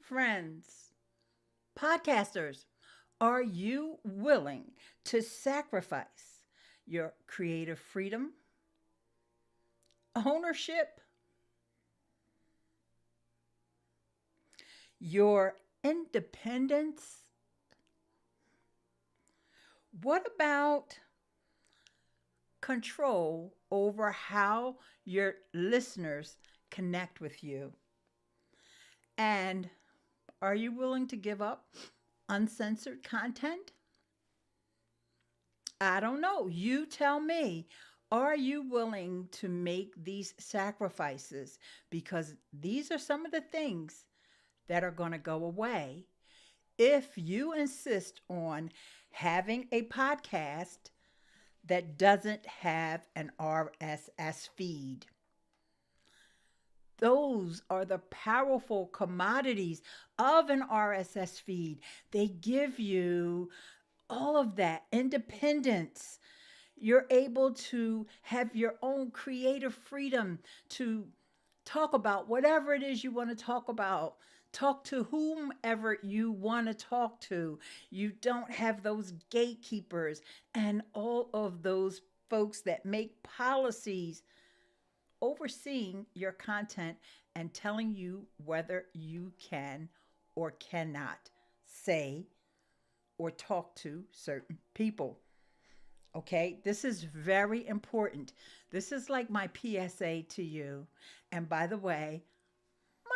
friends, podcasters, are you willing to sacrifice your creative freedom, ownership, your independence? What about control over how your listeners connect with you? And are you willing to give up uncensored content? I don't know. You tell me. Are you willing to make these sacrifices? Because these are some of the things that are going to go away if you insist on having a podcast that doesn't have an RSS feed. Those are the powerful commodities of an RSS feed. They give you all of that independence. You're able to have your own creative freedom to talk about whatever it is you want to talk about. Talk to whomever you want to talk to. You don't have those gatekeepers and all of those folks that make policies overseeing your content and telling you whether you can or cannot say or talk to certain people. Okay, this is very important. This is like my PSA to you. And by the way,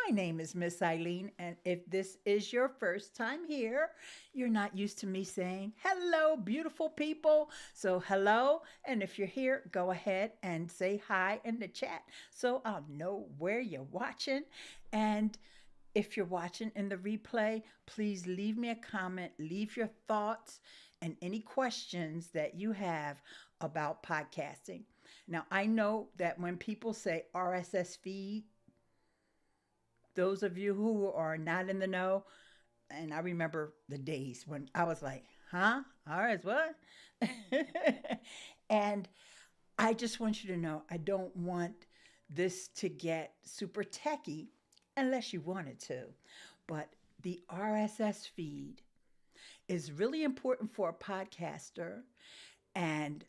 my name is Miss Eileen, and if this is your first time here, you're not used to me saying hello, beautiful people. So, hello, and if you're here, go ahead and say hi in the chat so I'll know where you're watching. And if you're watching in the replay, please leave me a comment, leave your thoughts and any questions that you have about podcasting. Now, I know that when people say RSS feed, those of you who are not in the know, and I remember the days when I was like, huh? RS what? And I just want you to know I don't want this to get super techy unless you wanted to. But the RSS feed is really important for a podcaster. And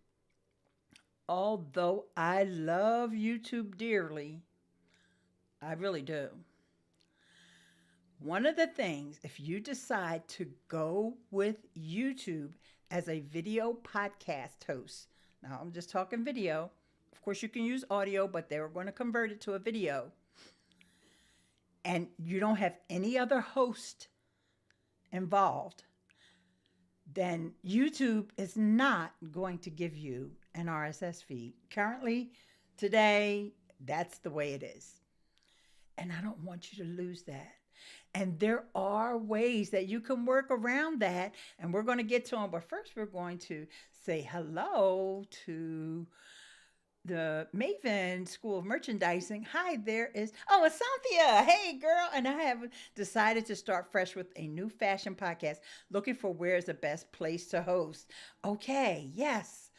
although I love YouTube dearly, I really do. One of the things, if you decide to go with YouTube as a video podcast host, now I'm just talking video. Of course, you can use audio, but they were going to convert it to a video. And you don't have any other host involved, then YouTube is not going to give you an RSS feed. Currently, today, that's the way it is. And I don't want you to lose that. And there are ways that you can work around that. And we're going to get to them. But first, we're going to say hello to the Maven School of Merchandising. Hi, there is, oh, it's Cynthia. Hey, girl. And I have decided to start fresh with a new fashion podcast, looking for where's the best place to host. Okay, yes.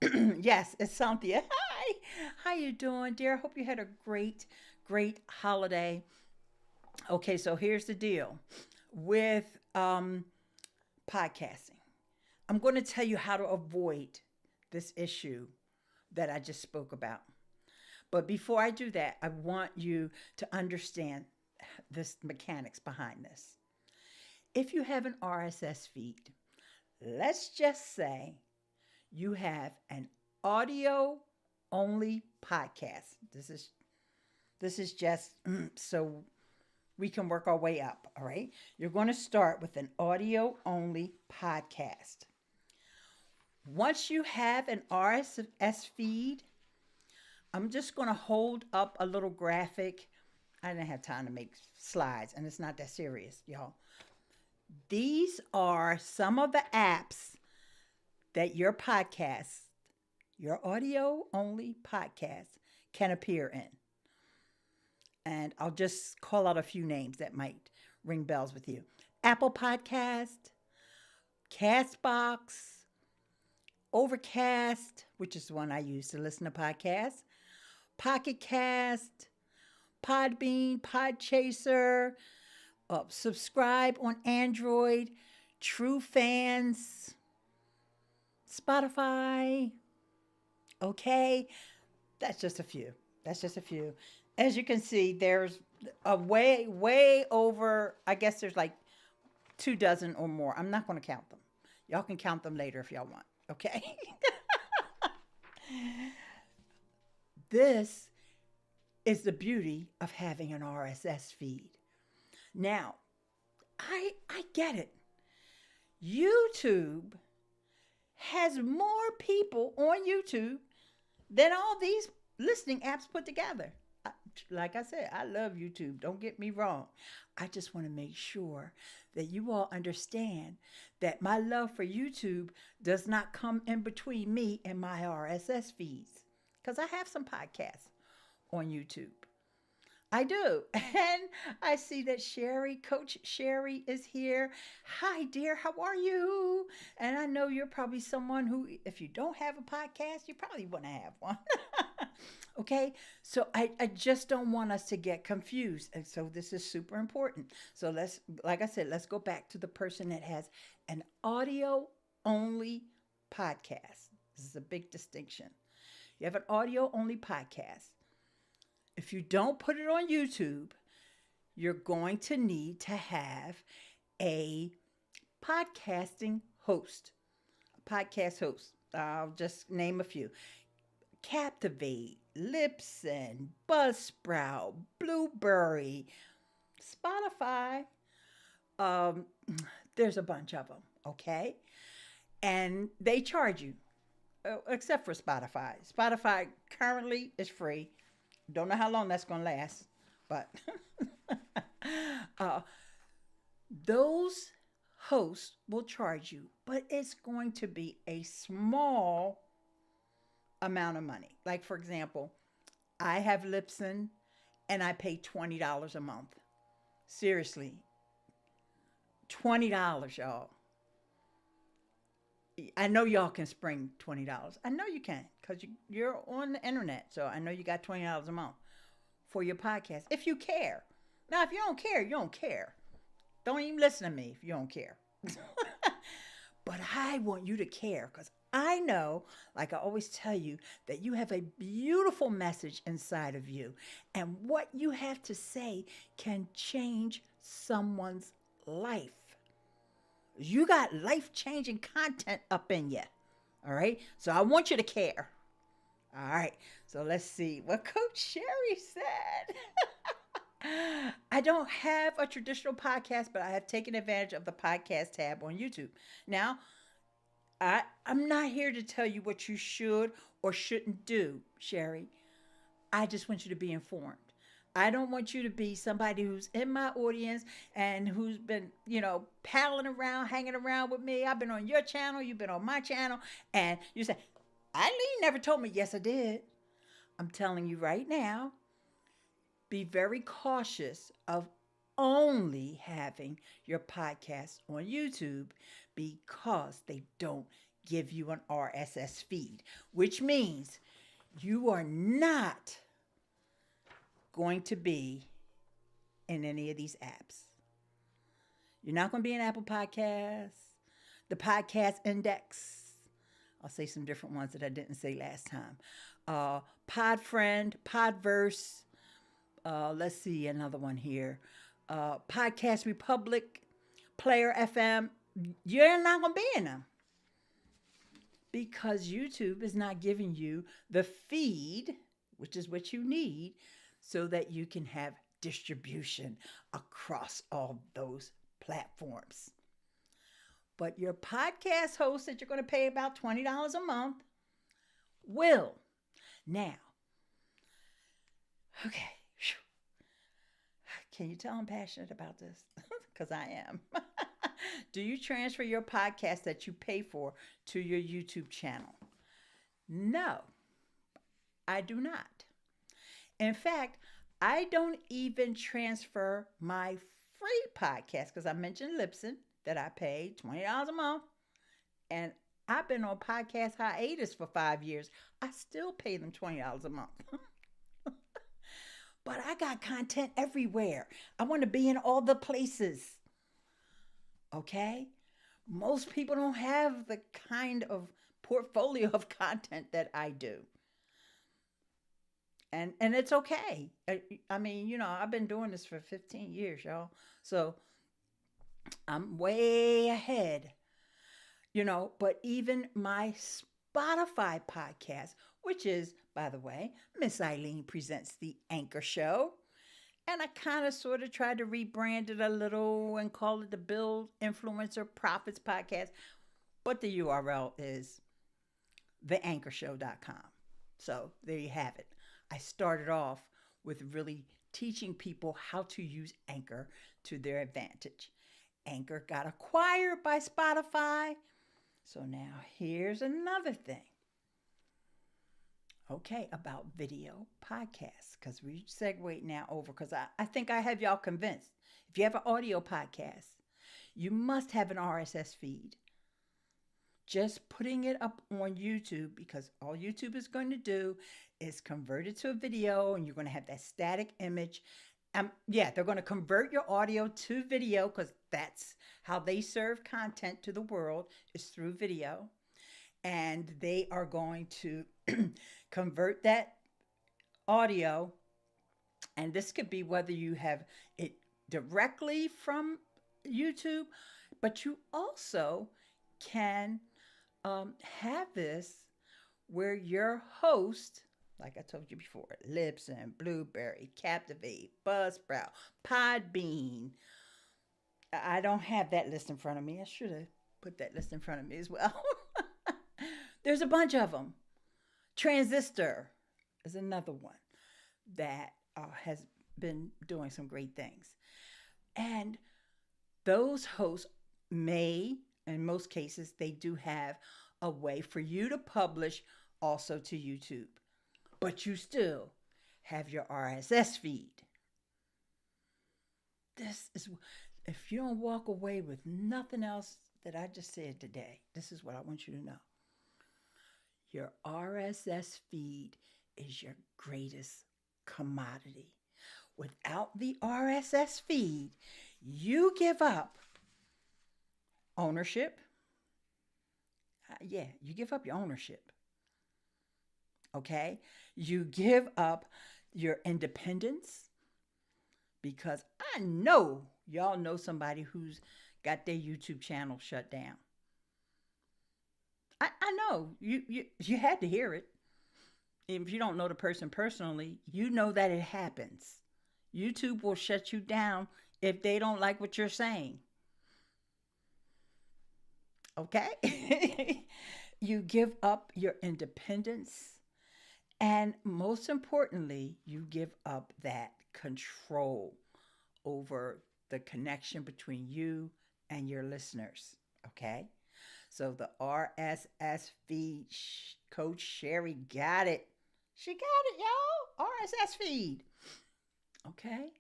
Yes, it's Cynthia. Hi. How you doing, dear? Hope you had a great holiday. Okay, so here's the deal with podcasting. I'm going to tell you how to avoid this issue that I just spoke about. But before I do that, I want you to understand this mechanics behind this. If you have an RSS feed, let's just say you have an audio only podcast. This is just so we can work our way up, all right? You're going to start with an audio only podcast. Once you have an RSS feed, I'm just going to hold up a little graphic. I didn't have time to make slides, and it's not that serious, y'all. These are some of the apps that your podcast, your audio only podcast, can appear in. And I'll just call out a few names that might ring bells with you. Apple Podcast, Castbox, Overcast, which is the one I use to listen to podcasts, Pocket Cast, Podbean, Podchaser, Subscribe on Android, True Fans, Spotify. Okay, that's just a few. That's just a few. As you can see, there's a way over. I guess there's like 2 dozen or more. I'm not going to count them. Y'all can count them later if y'all want. Okay. This is the beauty of having an RSS feed. Now, I get it. YouTube has more people on YouTube than all these listening apps put together. Like I said, I love YouTube. Don't get me wrong. I just want to make sure that you all understand that my love for YouTube does not come in between me and my RSS feeds. Because I have some podcasts on YouTube. I do. And I see that Coach Sherry is here. Hi, dear. How are you? And I know you're probably someone who, if you don't have a podcast, you probably want to have one. Okay. So I just don't want us to get confused. And so this is super important. So like I said, let's go back to the person that has an audio only podcast. This is a big distinction. You have an audio only podcast. If you don't put it on YouTube, you're going to need to have a podcasting host, a podcast host. I'll just name a few: Captivate, Libsyn, Buzzsprout, Blueberry, Spotify. Um, there's a bunch of them, okay? And they charge you, except for Spotify. Spotify currently is free. Don't know how long that's going to last, but uh, those hosts will charge you, but it's going to be a small amount of money. Like, for example, I have Libsyn and I pay $20 a month. Seriously, $20, y'all. I know y'all can spring $20. I know you can because you're on the internet. So I know you got $20 a month for your podcast if you care. Now, if you don't care, you don't care. Don't even listen to me if you don't care. But I want you to care because I know, like I always tell you, that you have a beautiful message inside of you. And what you have to say can change someone's life. You got life-changing content up in you. All right? So I want you to care. All right. So let's see what Coach Sherry said. I don't have a traditional podcast, but I have taken advantage of the podcast tab on YouTube. Now, I'm not here to tell you what you should or shouldn't do, Sherry. I just want you to be informed. I don't want you to be somebody who's in my audience and who's been, palling around, hanging around with me. I've been on your channel, you've been on my channel, and you say, Eileen never told me. Yes, I did. I'm telling you right now, be very cautious of only having your podcast on YouTube because they don't give you an RSS feed, which means you are not going to be in any of these apps. You're not going to be in Apple Podcasts, the Podcast Index. I'll say some different ones that I didn't say last time. Podfriend, Podverse. Let's see another one here. Podcast Republic, Player FM. You're not going to be in them because YouTube is not giving you the feed, which is what you need, so that you can have distribution across all those platforms. But your podcast host that you're going to pay about $20 a month will. Now, okay. Can you tell I'm passionate about this? Because I am. Do you transfer your podcast that you pay for to your YouTube channel? No, I do not. In fact, I don't even transfer my free podcast because I mentioned Libsyn that I pay $20 a month. And I've been on podcast hiatus for 5 years. I still pay them $20 a month. but I got content everywhere. I want to be in all the places. Okay? Most people don't have the kind of portfolio of content that I do. And it's okay. I mean, I've been doing this for 15 years, y'all. So I'm way ahead, but even my Spotify podcast, which is, by the way, Miss Eileen Presents the Anchor Show. And I kind of sort of tried to rebrand it a little and call it the Build Influencer Profits Podcast. But the URL is theanchorshow.com. So there you have it. I started off with really teaching people how to use Anchor to their advantage. Anchor got acquired by Spotify. So now here's another thing. Okay, about video podcasts, because we segue now over, because I think I have y'all convinced. If you have an audio podcast, you must have an RSS feed. Just putting it up on YouTube, because all YouTube is going to do is convert it to a video, and you're going to have that static image. Yeah, they're going to convert your audio to video, because that's how they serve content to the world, is through video. And they are going to convert that audio. And this could be whether you have it directly from YouTube, but you also can have this where your host, like I told you before, Libsyn, Blueberry, Captivate, Buzzsprout, Podbean. I don't have that list in front of me. I should have put that list in front of me as well. There's a bunch of them. Transistor is another one that has been doing some great things. And those hosts may, in most cases, they do have a way for you to publish also to YouTube. But you still have your RSS feed. This is, if you don't walk away with nothing else that I just said today, this is what I want you to know. Your RSS feed is your greatest commodity. Without the RSS feed, you give up ownership. You give up your ownership. Okay? You give up your independence, because I know y'all know somebody who's got their YouTube channel shut down. I know you had to hear it. If you don't know the person personally, you know that it happens. YouTube will shut you down if they don't like what you're saying. Okay? You give up your independence. And most importantly, you give up that control over the connection between you and your listeners. Okay? So the RSS feed, Coach Sherry got it. She got it, y'all. RSS feed. Okay?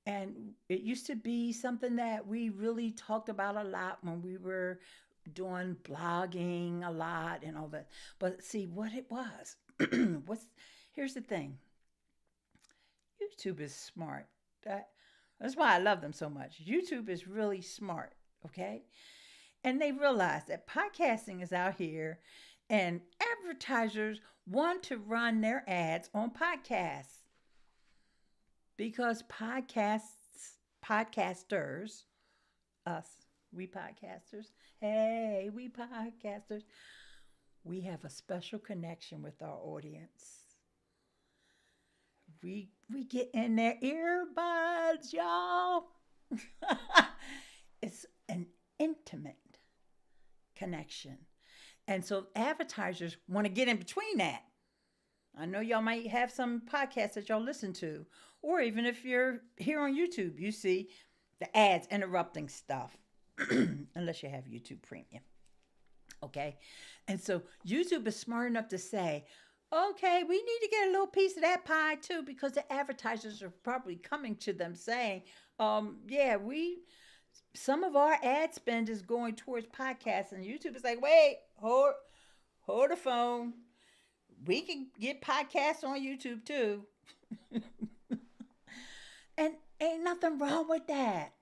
And it used to be something that we really talked about a lot when we were doing blogging a lot and all that. But see what it was. Here's the thing. YouTube is smart. That's why I love them so much. YouTube is really smart, okay? And they realize that podcasting is out here and advertisers want to run their ads on podcasts, because podcasters, us, we podcasters, hey, we podcasters, we have a special connection with our audience. We get in their earbuds, y'all. It's an intimate connection. And so advertisers want to get in between that. I know y'all might have some podcasts that y'all listen to, or even if you're here on YouTube, you see the ads interrupting stuff, unless you have YouTube Premium. Okay? And so YouTube is smart enough to say, okay, we need to get a little piece of that pie too, because the advertisers are probably coming to them saying, some of our ad spend is going towards podcasts, and YouTube is like, wait, hold the phone. We can get podcasts on YouTube too. And ain't nothing wrong with that.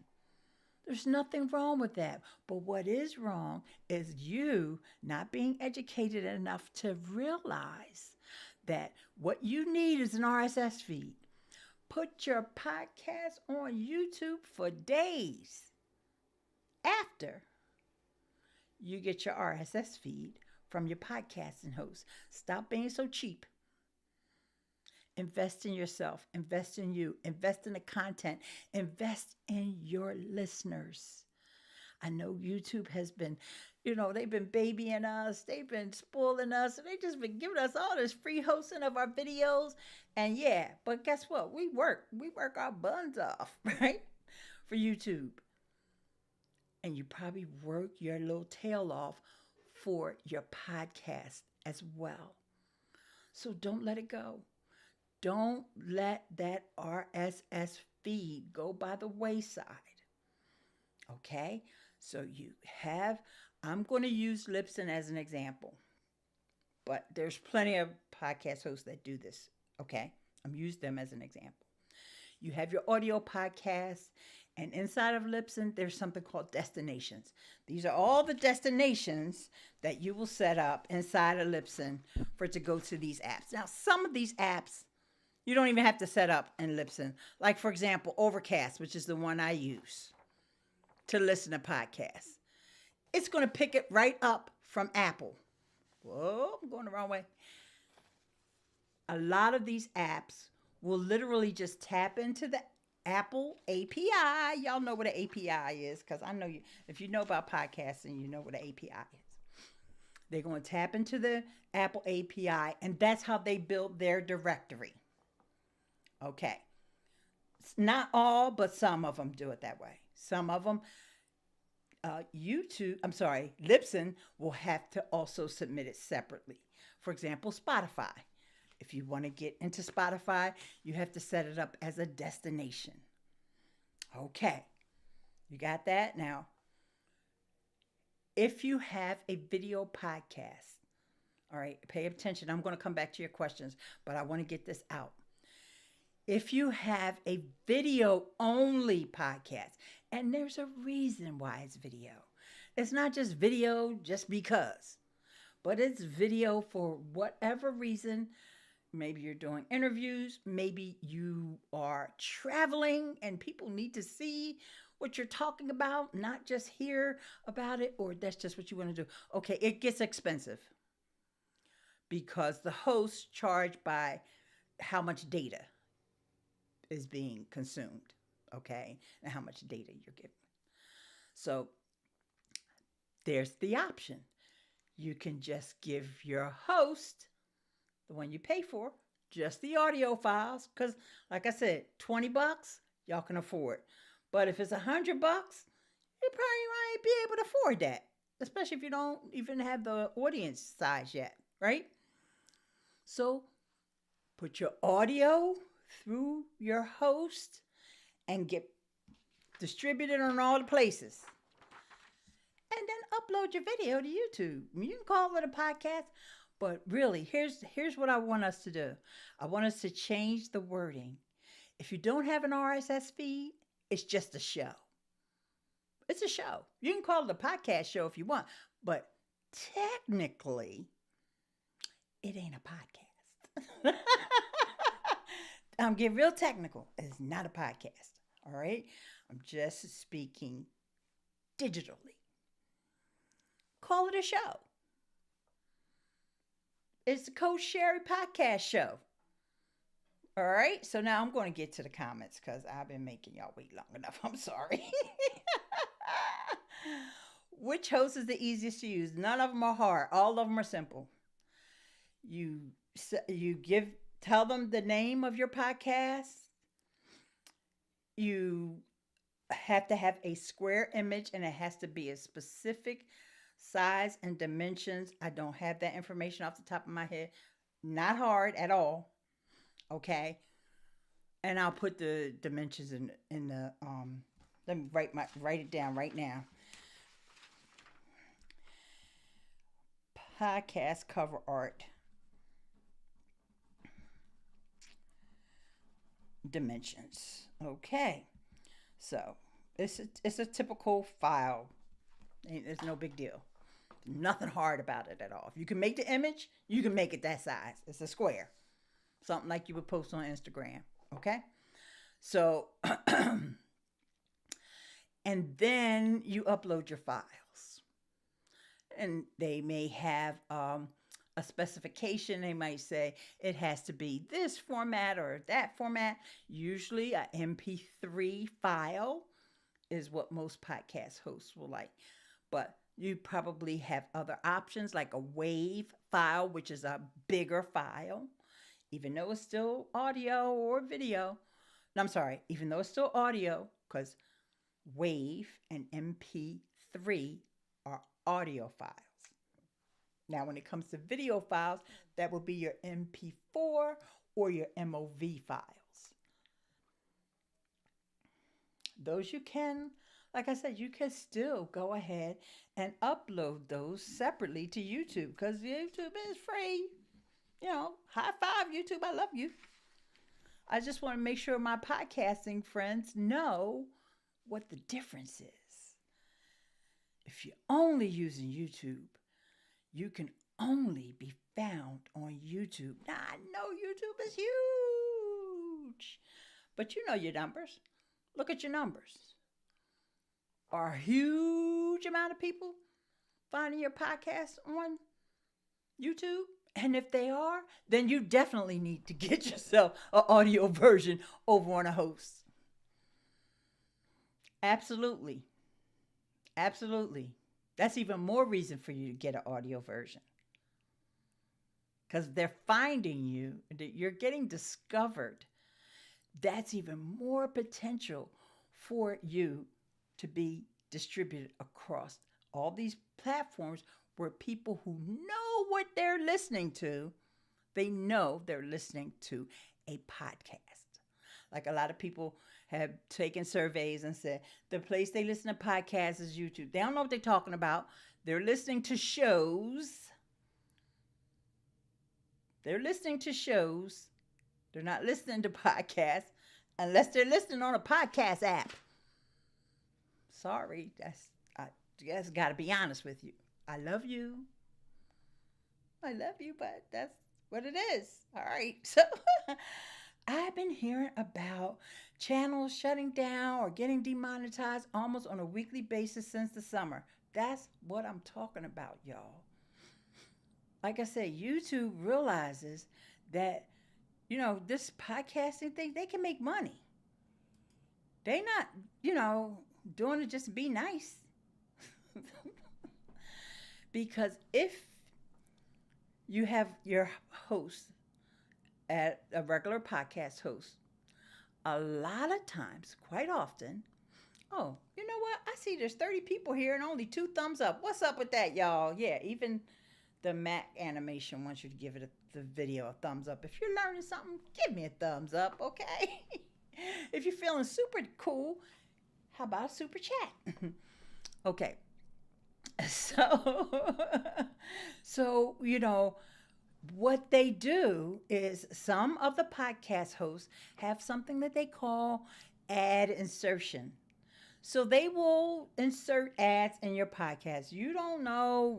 There's nothing wrong with that. But what is wrong is you not being educated enough to realize that what you need is an RSS feed. Put your podcast on YouTube for days after you get your RSS feed from your podcasting host. Stop being so cheap. Invest in yourself, invest in you, invest in the content, invest in your listeners. I know YouTube has been, they've been babying us, they've been spoiling us, and they just been giving us all this free hosting of our videos. And yeah, but guess what? We work our buns off, right? For YouTube. And you probably work your little tail off for your podcast as well. So don't let it go. Don't let that RSS feed go by the wayside. Okay? So I'm going to use Libsyn as an example, but there's plenty of podcast hosts that do this. Okay? I'm using them as an example. You have your audio podcast, and inside of Libsyn, there's something called destinations. These are all the destinations that you will set up inside of Libsyn for it to go to these apps. Now, some of these apps, you don't even have to set up in Libsyn. Like, for example, Overcast, which is the one I use to listen to podcasts. It's going to pick it right up from Apple. Whoa, I'm going the wrong way. A lot of these apps will literally just tap into the Apple API. Y'all know what an API is, because I know if you know about podcasting, you know what an API is. They're going to tap into the Apple API, and that's how they build their directory. Okay. Not all, but some of them do it that way. Some of them, Libsyn will have to also submit it separately. For example, Spotify. If you want to get into Spotify, you have to set it up as a destination. Okay. You got that? Now, if you have a video podcast, all right, pay attention. I'm going to come back to your questions, but I want to get this out. If you have a video-only podcast, and there's a reason why it's video. It's not just video just because, but it's video for whatever reason. Maybe you're doing interviews. Maybe you are traveling and people need to see what you're talking about, not just hear about it, or that's just what you want to do. Okay, it gets expensive because the hosts charge by how much data is being consumed, okay, and how much data you're getting. So there's the option. You can just give your host, the one you pay for, just the audio files, because like I said, $20, y'all can afford. But if it's $100, you probably might be able to afford that, especially if you don't even have the audience size yet, right? So put your audio through your host and get distributed on all the places. And then upload your video to YouTube. You can call it a podcast, but really, here's what I want us to do. I want us to change the wording. If you don't have an RSS feed, it's just a show. It's a show. You can call it a podcast show if you want, but technically, it ain't a podcast. I'm getting real technical. It's not a podcast. All right? I'm just speaking digitally. Call it a show. It's the Coach Sherry podcast show. All right? So now I'm going to get to the comments because I've been making y'all wait long enough. I'm sorry. Which host is the easiest to use? None of them are hard. All of them are simple. You tell them the name of your podcast. You have to have a square image and it has to be a specific size and dimensions. I don't have that information off the top of my head. Not hard at all. Okay. And I'll put the dimensions in the let me write it down right now. Podcast cover art. dimensions. Okay, so it's a typical file. It's no big deal. Nothing hard about it at all. If you can make the image, you can make it that size. It's a square, something like you would post on Instagram. Okay, so and then you upload your files, and they may have a specification. They might say it has to be this format or that format. Usually, a MP3 file is what most podcast hosts will like. But you probably have other options like a WAV file, which is a bigger file, even though it's still audio or video. No, I'm sorry, even though it's still audio, because WAV and MP3 are audio files. Now, when it comes to video files, that will be your MP4 or your MOV files. Those you can, like I said, you can still go ahead and upload those separately to YouTube because YouTube is free. High five, YouTube. I love you. I just want to make sure my podcasting friends know what the difference is. If you're only using YouTube, you can only be found on YouTube. Now, I know YouTube is huge, but you know your numbers. Look at your numbers. Are a huge amount of people finding your podcast on YouTube? And if they are, then you definitely need to get yourself an audio version over on a host. Absolutely. Absolutely. That's even more reason for you to get an audio version. Because they're finding you, you're getting discovered. That's even more potential for you to be distributed across all these platforms where people who know what they're listening to, they know they're listening to a podcast. Like a lot of people have taken surveys and said the place they listen to podcasts is YouTube. They don't know what they're talking about. They're listening to shows. They're listening to shows. They're not listening to podcasts unless they're listening on a podcast app. Sorry, I just got to be honest with you. I love you. But that's what it is. All right. So I've been hearing about channels shutting down or getting demonetized almost on a weekly basis since the summer. That's what I'm talking about, y'all. Like I said, YouTube realizes that, this podcasting thing, they can make money. They not, doing it just to be nice. Because if you have your host at a regular podcast host, a lot of times, quite often, oh, you know what? I see there's 30 people here and only 2 thumbs up. What's up with that, y'all? Yeah, even the Mac animation wants you to give the video a thumbs up. If you're learning something, give me a thumbs up, okay? If you're feeling super cool, how about a super chat? Okay. So, what they do is some of the podcast hosts have something that they call ad insertion. So they will insert ads in your podcast. You don't know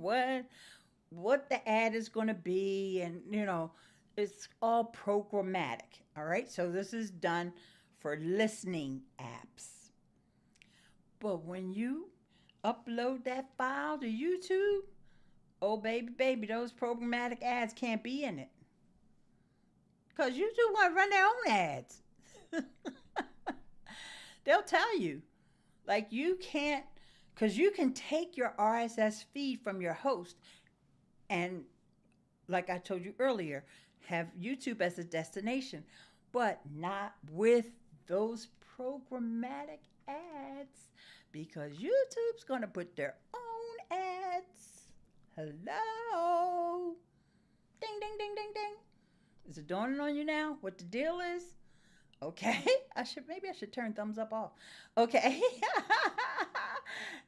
what the ad is going to be, and it's all programmatic. All right. So this is done for listening apps. But when you upload that file to YouTube, oh baby, those programmatic ads can't be in it. Because YouTube want to run their own ads. They'll tell you. Like you can't, because you can take your RSS feed from your host and, like I told you earlier, have YouTube as a destination, but not with those programmatic ads, because YouTube's going to put their own ads. Hello? Ding, ding, ding, ding, ding. Is it dawning on you now what the deal is? Okay. Maybe I should turn thumbs up off. Okay.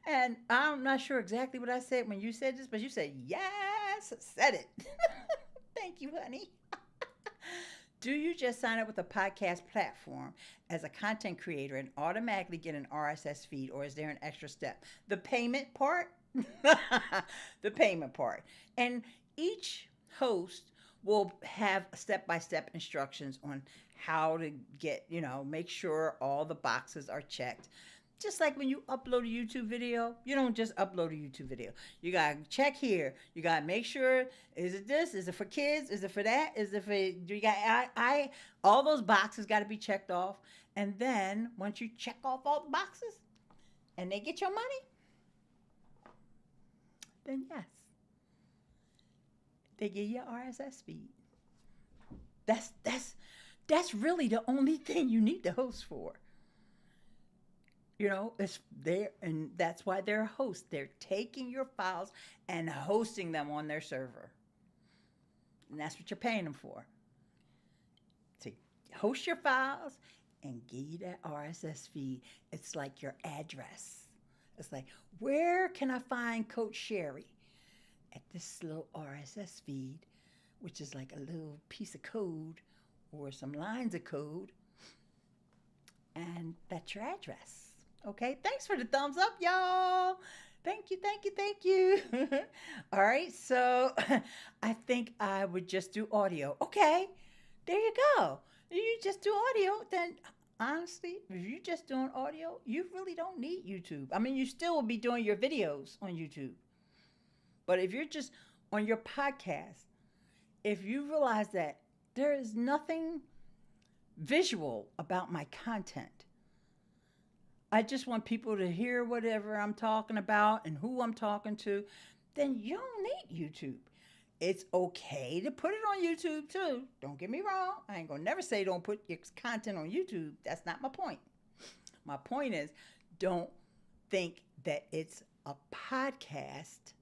And I'm not sure exactly what I said when you said this, but you said, yes, said it. Thank you, honey. Do you just sign up with a podcast platform as a content creator and automatically get an RSS feed, or is there an extra step? The payment part? The payment part. And each host will have step by step instructions on how to get, make sure all the boxes are checked. Just like when you upload a YouTube video, you don't just upload a YouTube video. You gotta check here. You gotta make sure, is it this? Is it for kids? Is it for that? Is it for you got I all those boxes gotta be checked off. And then once you check off all the boxes and they get your money, then yes, they give you RSS feed. That's that's that's really the only thing you need the host for. It's there, and that's why they're a host. They're taking your files and hosting them on their server. And that's what you're paying them for. To host your files and give you that RSS feed. It's like your address. It's like, where can I find Coach Sherry? At this little RSS feed, which is like a little piece of code or some lines of code. And that's your address. Okay, thanks for the thumbs up, y'all. Thank you, thank you, thank you. All right, so I think I would just do audio. Okay, there you go. If you just do audio, then honestly, if you're just doing audio, you really don't need YouTube. I mean, you still will be doing your videos on YouTube. But if you're just on your podcast, if you realize that there is nothing visual about my content, I just want people to hear whatever I'm talking about and who I'm talking to, then you don't need YouTube. It's okay to put it on YouTube too. Don't get me wrong. I ain't gonna never say don't put your content on YouTube. That's not my point. My point is, don't think that it's a podcast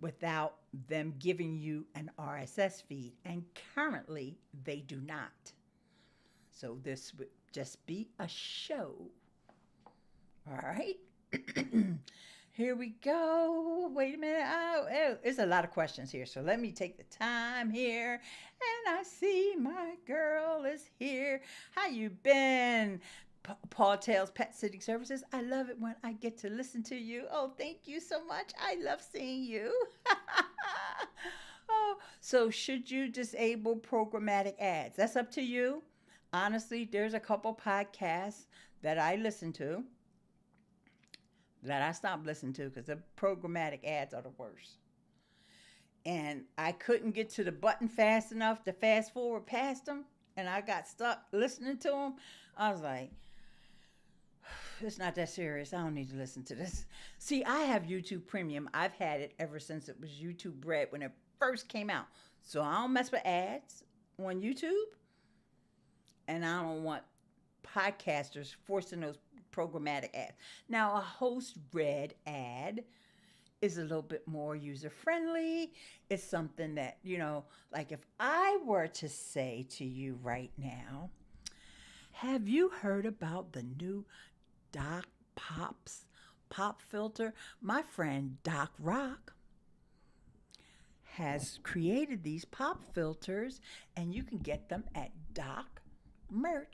without them giving you an RSS feed. And currently, they do not. So this would just be a show. All right. Here we go. Wait a minute. There's a lot of questions here. So let me take the time here. And I see my girl is here. How you been? Paul Tails Pet Sitting Services. I love it when I get to listen to you. Oh, thank you so much. I love seeing you. Oh, so should you disable programmatic ads? That's up to you. Honestly, there's a couple podcasts that I listen to that I stopped listening to because the programmatic ads are the worst. And I couldn't get to the button fast enough to fast forward past them, and I got stuck listening to them. I was like, it's not that serious. I don't need to listen to this. See, I have YouTube Premium. I've had it ever since it was YouTube Red when it first came out. So I don't mess with ads on YouTube, and I don't want podcasters forcing those programmatic ads. Now, a host read ad is a little bit more user friendly. It's something that, like if I were to say to you right now, have you heard about the new Doc Pops pop filter? My friend Doc Rock has created these pop filters, and you can get them at docmerch.com.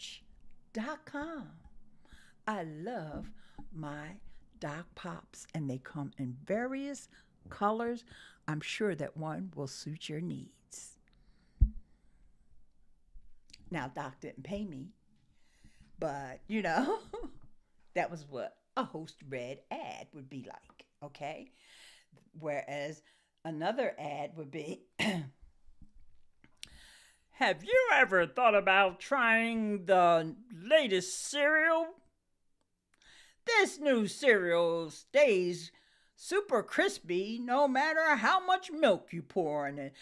I love my Doc Pops, and they come in various colors. I'm sure that one will suit your needs. Now, Doc didn't pay me, but that was what a host read ad would be like, okay? Whereas another ad would be, have you ever thought about trying the latest cereal? This new cereal stays super crispy no matter how much milk you pour in it.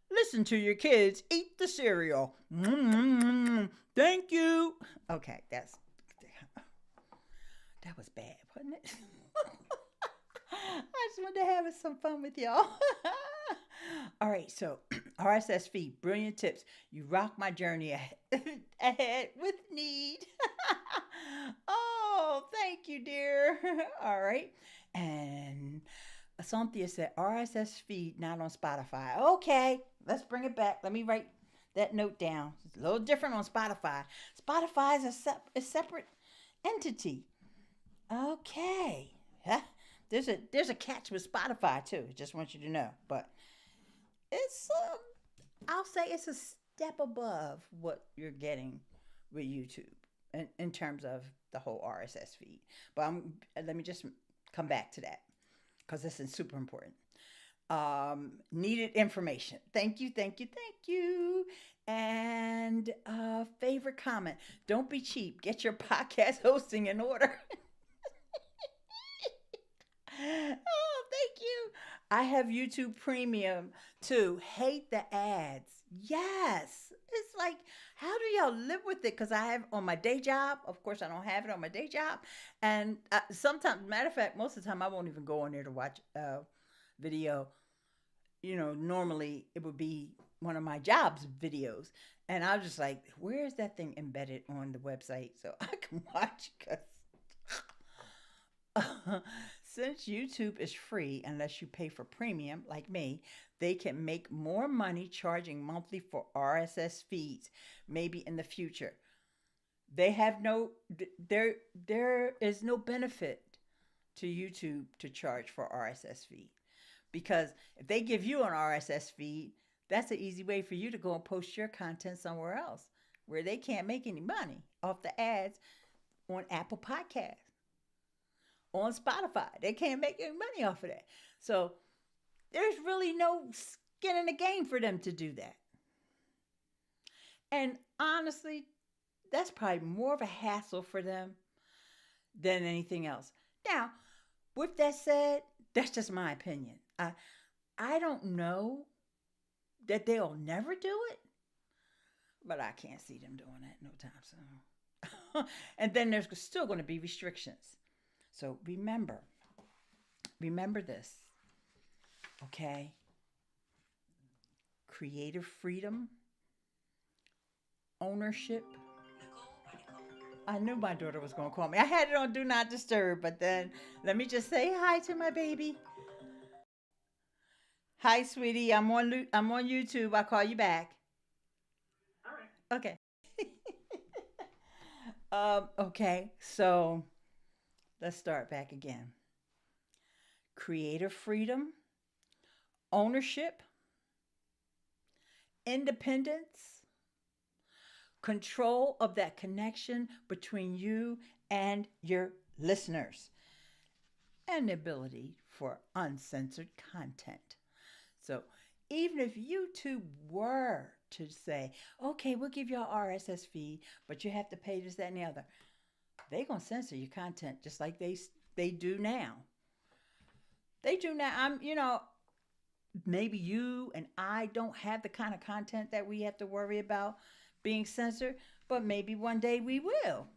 Listen to your kids eat the cereal. Thank you. Okay, that was bad, wasn't it? I just wanted to have some fun with y'all. All right, so RSS feed, brilliant tips. You rock my journey ahead with need. Oh, thank you, dear. All right. And Asantha said RSS feed, not on Spotify. Okay, let's bring it back. Let me write that note down. It's a little different on Spotify. Spotify is a separate entity. Okay. Huh? There's a catch with Spotify too. Just want you to know, but it's I'll say it's a step above what you're getting with YouTube in terms of the whole RSS feed. But let me just come back to that because this is super important. Needed information. Thank you, thank you, thank you. And favorite comment. Don't be cheap. Get your podcast hosting in order. Oh, thank you. I have YouTube Premium too. Hate the ads. Yes. It's like, how do y'all live with it? Because I have on my day job. Of course, I don't have it on my day job. And sometimes, matter of fact, most of the time, I won't even go on there to watch video. Normally it would be one of my job's videos. And I was just like, where is that thing embedded on the website so I can watch? Because since YouTube is free, unless you pay for premium, like me, they can make more money charging monthly for RSS feeds, maybe in the future. They have there is no benefit to YouTube to charge for RSS feed because if they give you an RSS feed, that's an easy way for you to go and post your content somewhere else where they can't make any money off the ads on Apple Podcasts, on Spotify. They can't make any money off of that. So there's really no skin in the game for them to do that. And honestly, that's probably more of a hassle for them than anything else. Now, with that said, that's just my opinion. I don't know that they'll never do it, but I can't see them doing that no time soon. And then there's still going to be restrictions. So remember this, okay? Creative freedom, ownership. I knew my daughter was going to call me. I had it on Do Not Disturb, but then let me just say hi to my baby. Hi, sweetie. I'm on YouTube. I'll call you back. All right. Okay. Okay. So let's start back again. Creative freedom, ownership, independence, control of that connection between you and your listeners, and the ability for uncensored content. So even if YouTube were to say, okay, we'll give you an RSS feed, but you have to pay this, that, and the other, they're going to censor your content just like they do now. They do now. Maybe you and I don't have the kind of content that we have to worry about being censored, but maybe one day we will.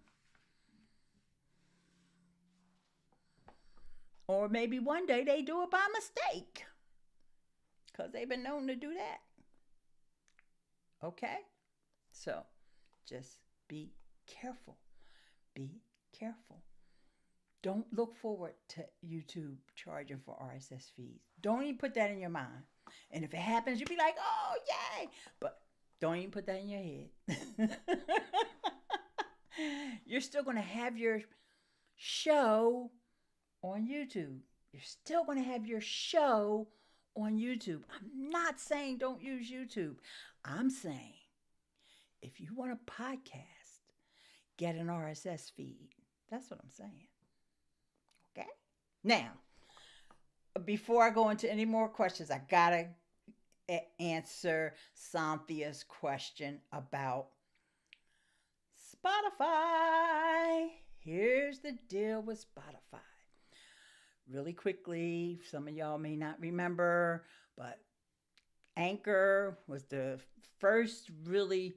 Or maybe one day they do it by mistake, because they've been known to do that. Okay? So just be careful. Be careful. Don't look forward to YouTube charging for RSS feeds. Don't even put that in your mind. And if it happens, you'll be like, oh, yay. But don't even put that in your head. You're still going to have your show on YouTube. You're still going to have your show on YouTube. I'm not saying don't use YouTube. I'm saying if you want a podcast, get an RSS feed. That's what I'm saying. Okay? Now, before I go into any more questions, I got to answer Cynthia's question about Spotify. Here's the deal with Spotify. Really quickly, some of y'all may not remember, but Anchor was the first really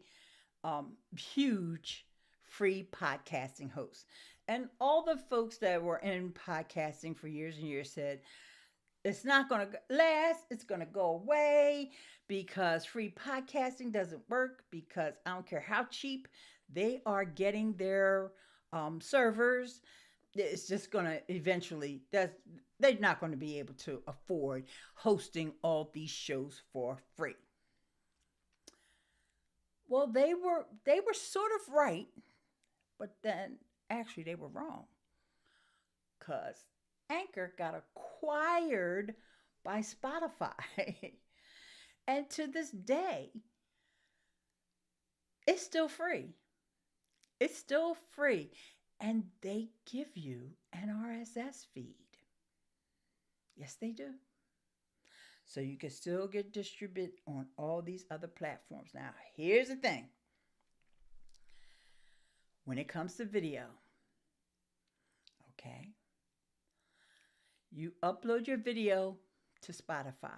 huge free podcasting host. And all the folks that were in podcasting for years and years said, it's not going to last. It's going to go away because free podcasting doesn't work, because I don't care how cheap they are getting their servers. It's just going to eventually, they're not going to be able to afford hosting all these shows for free. Well, they were sort of right, but then actually they were wrong because Anchor got acquired by Spotify. And to this day, it's still free. It's still free. And they give you an RSS feed. Yes, they do. So you can still get distributed on all these other platforms. Now, here's the thing when it comes to video, okay, you upload your video to Spotify,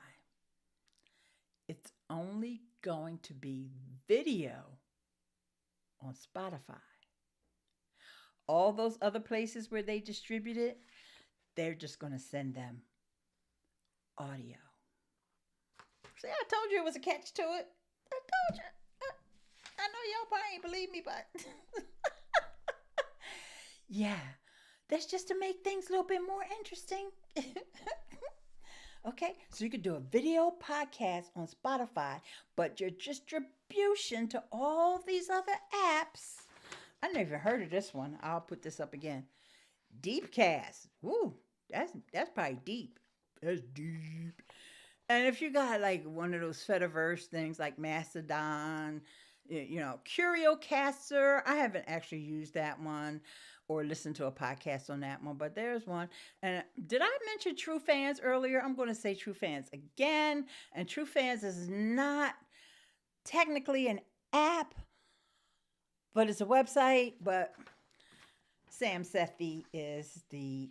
it's only going to be video on Spotify. All those other places where they distribute it, they're just going to send them audio. See, I told you it was a catch to it. I told you. I know y'all probably ain't believe me, but yeah, that's just to make things a little bit more interesting. Okay, so you could do a video podcast on Spotify, but your distribution to all these other apps. I never even heard of this one. I'll put this up again. Deepcast. Woo, that's probably deep. That's deep. And if you got like one of those Fediverse things like Mastodon, CurioCaster, I haven't actually used that one or listened to a podcast on that one, but there's one. And did I mention True Fans earlier? I'm going to say True Fans again. And True Fans is not technically an app, but it's a website. But Sam Sethi is the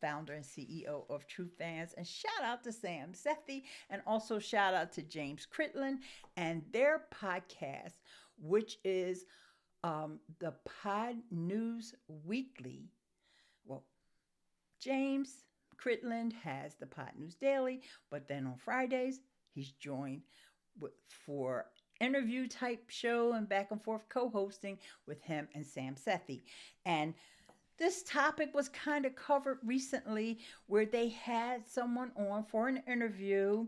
founder and CEO of True Fans. And shout out to Sam Sethi. And also shout out to James Critland and their podcast, which is the Podnews Weekly. Well, James Critland has the Podnews Daily, but then on Fridays, he's joined for interview type show and back and forth co-hosting with him and Sam Sethi. And this topic was kind of covered recently where they had someone on for an interview,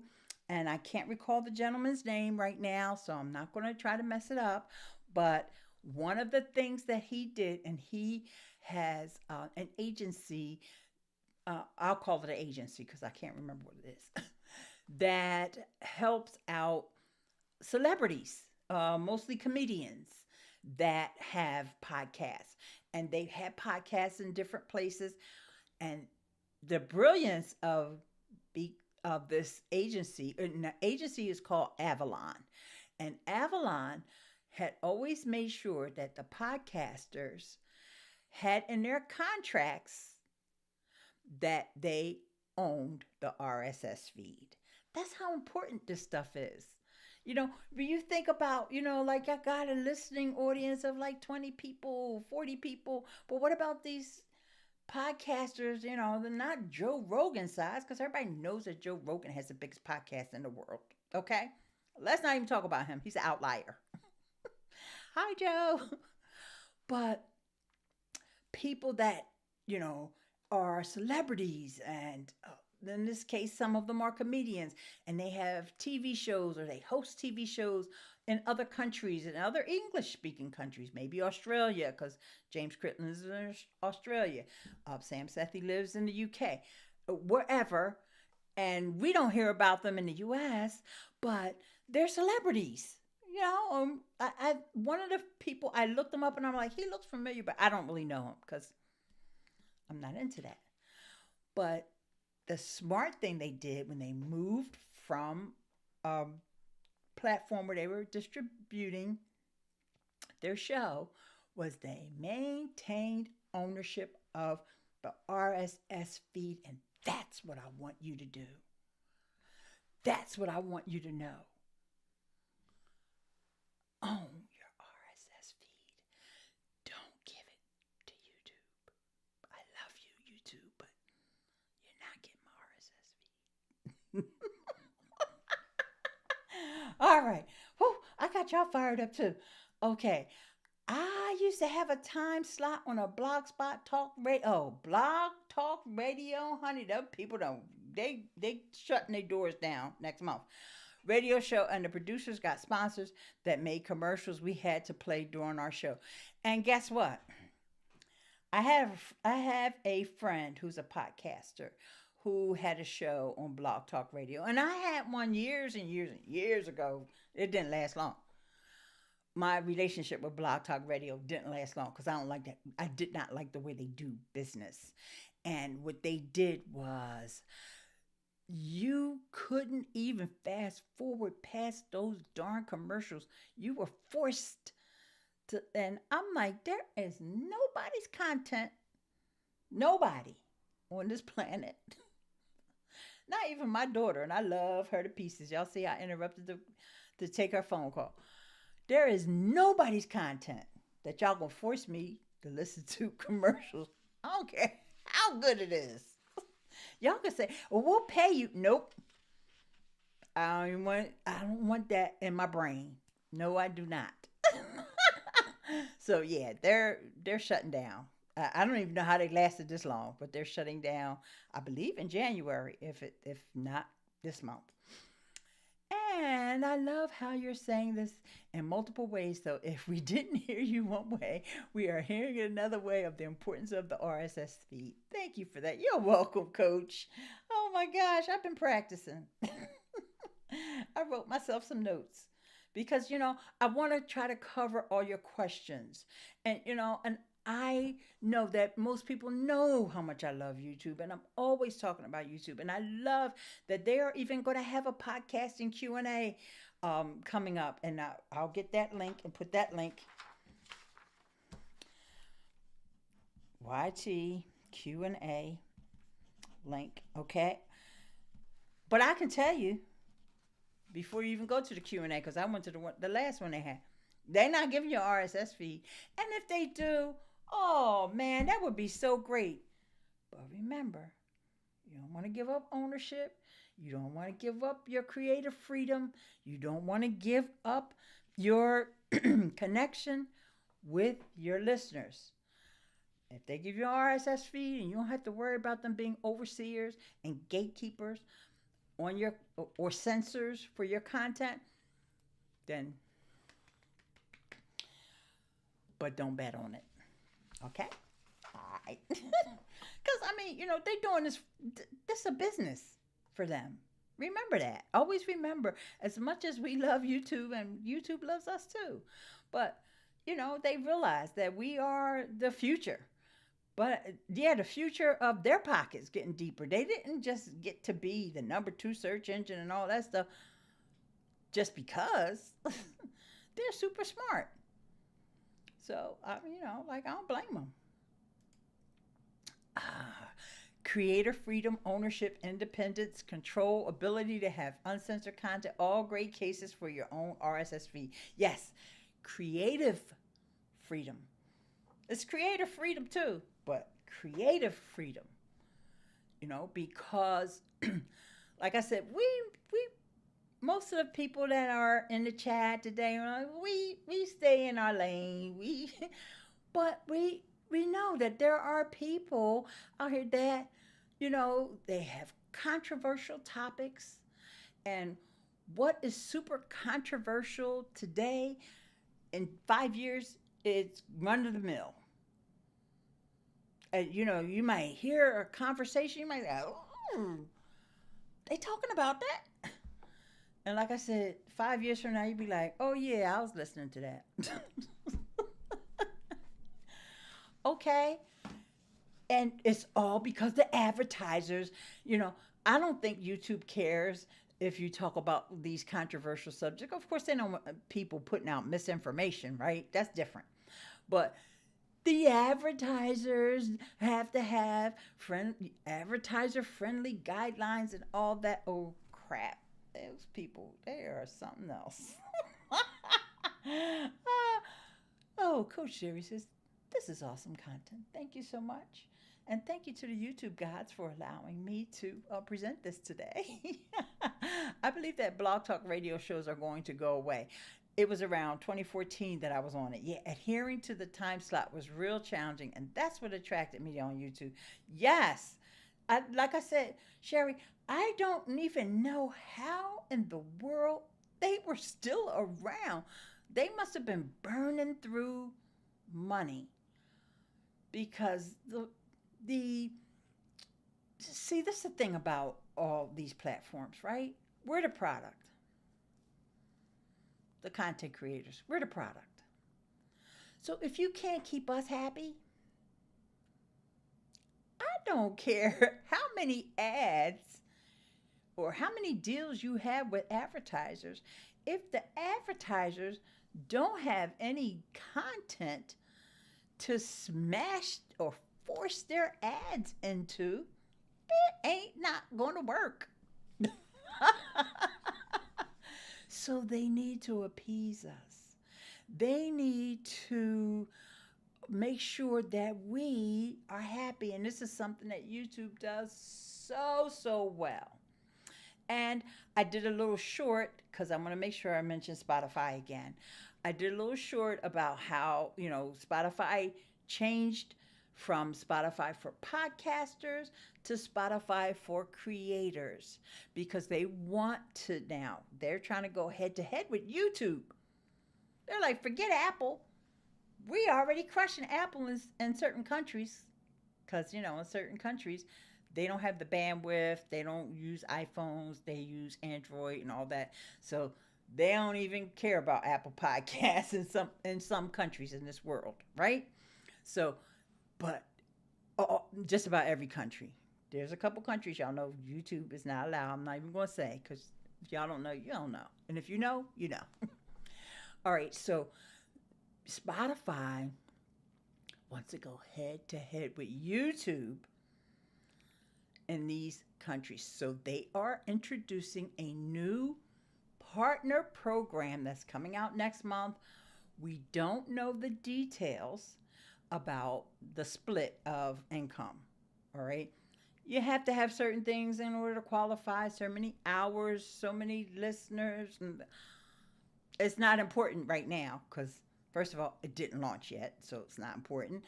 and I can't recall the gentleman's name right now, so I'm not going to try to mess it up. But one of the things that he did, and he has an agency, I'll call it an agency because I can't remember what it is, that helps out celebrities, mostly comedians that have podcasts. And they've had podcasts in different places. And the brilliance of this agency, and the agency is called Avalon. And Avalon had always made sure that the podcasters had in their contracts that they owned the RSS feed. That's how important this stuff is. When you think about, like I got a listening audience of like 20 people, 40 people, but what about these podcasters, they're not Joe Rogan size, because everybody knows that Joe Rogan has the biggest podcast in the world, okay? Let's not even talk about him. He's an outlier. Hi, Joe. But people that, are celebrities and in this case, some of them are comedians and they have TV shows or they host TV shows in other countries, in other English-speaking countries, maybe Australia, because James Critland is in Australia. Sam Sethi lives in the UK, wherever. And we don't hear about them in the US, but they're celebrities. One of the people, I looked them up and I'm like, he looks familiar, but I don't really know him because I'm not into that. But the smart thing they did when they moved from a platform where they were distributing their show was they maintained ownership of the RSS feed. And that's what I want you to do. That's what I want you to know. Own your RSS feed. Don't give it to YouTube. I love you, YouTube, but you're not getting my RSS feed. All right. Whew, I got y'all fired up too. Okay. I used to have a time slot on a Blog Talk Radio, honey. Those people don't. They shutting their doors down next month. radio show, and the producers got sponsors that made commercials we had to play during our show. And guess what? I have a friend who's a podcaster who had a show on Blog Talk Radio, and I had one years and years and years ago. It didn't last long. My relationship with Blog Talk Radio didn't last long because I don't like that. I did not like the way they do business, and what they did was you couldn't even fast forward past those darn commercials. You were forced to, and I'm like, there is nobody's content, nobody on this planet, not even my daughter, and I love her to pieces. Y'all see, I interrupted to take her phone call. There is nobody's content that y'all gonna force me to listen to commercials. I don't care how good it is. Y'all can say, "Well, we'll pay you." Nope. I don't want that in my brain. No, I do not. So yeah, they're shutting down. I don't even know how they lasted this long, but they're shutting down. I believe in January, if not this month. And I love how you're saying this in multiple ways. So if we didn't hear you one way, we are hearing it another way of the importance of the RSS feed. Thank you for that. You're welcome, Coach. Oh my gosh, I've been practicing. I wrote myself some notes because I want to try to cover all your questions, and I know that most people know how much I love YouTube, and I'm always talking about YouTube, and I love that they are even going to have a podcasting Q&A coming up, and I'll get that link and put that link. YT Q&A link, okay? But I can tell you before you even go to the Q&A, because I went to the last one they had. They're not giving you an RSS feed, and if they do, oh man, that would be so great. But remember, you don't want to give up ownership. You don't want to give up your creative freedom. You don't want to give up your connection with your listeners. If they give you an RSS feed and you don't have to worry about them being overseers and gatekeepers on your or censors for your content, then but don't bet on it. Okay? All right. Because, they're doing this. This is a business for them. Remember that. Always remember, as much as we love YouTube, and YouTube loves us too, but, they realize that we are the future. But, yeah, the future of their pockets getting deeper. They didn't just get to be the #2 search engine and all that stuff just because. They're super smart. So, I don't blame them. Creator freedom, ownership, independence, control, ability to have uncensored content, all great cases for your own RSS feed. Yes, creative freedom. It's creative freedom too, but creative freedom. Because, like I said, we most of the people that are in the chat today, we stay in our lane. But we know that there are people out here that, they have controversial topics, and what is super controversial today, in 5 years, it's run of the mill. And you might hear a conversation, you might go, "Oh, they talking about that." And like I said, 5 years from now, you'd be like, "Oh yeah, I was listening to that." Okay. And it's all because the advertisers, I don't think YouTube cares if you talk about these controversial subjects. Of course, they don't want people putting out misinformation, right? That's different. But the advertisers have to have advertiser-friendly guidelines and all that. Oh, crap. Those people, they are something else. Oh, Coach Sherry says, this is awesome content. Thank you so much. And thank you to the YouTube gods for allowing me to present this today. I believe that Blog Talk radio shows are going to go away. It was around 2014 that I was on it. Yeah, adhering to the time slot was real challenging, and that's what attracted me on YouTube. Yes, Like I said, Sherry, I don't even know how in the world they were still around. They must have been burning through money because the see, this is the thing about all these platforms, right? We're the product. The content creators, we're the product. So if you can't keep us happy, I don't care how many ads or how many deals you have with advertisers. If the advertisers don't have any content to smash or force their ads into, it ain't not going to work. So they need to appease us. They need to make sure that we are happy. And this is something that YouTube does so well. And I did a little short because I'm going to make sure I mention Spotify again. I did a little short about how, Spotify changed from Spotify for podcasters to Spotify for creators because they want to now. They're trying to go head to head with YouTube. They're like, forget Apple. We already crushing Apple in certain countries because, in certain countries, they don't have the bandwidth. They don't use iPhones. They use Android and all that. So they don't even care about Apple Podcasts in some countries in this world, right? So, but just about every country. There's a couple countries y'all know YouTube is not allowed. I'm not even going to say because if y'all don't know, you don't know. And if you know, you know. All right, so Spotify wants to go head to head with YouTube in these countries. So they are introducing a new partner program that's coming out next month. We don't know the details about the split of income. All right. You have to have certain things in order to qualify, so many hours, so many listeners. And it's not important right now because, first of all, it didn't launch yet, so it's not important.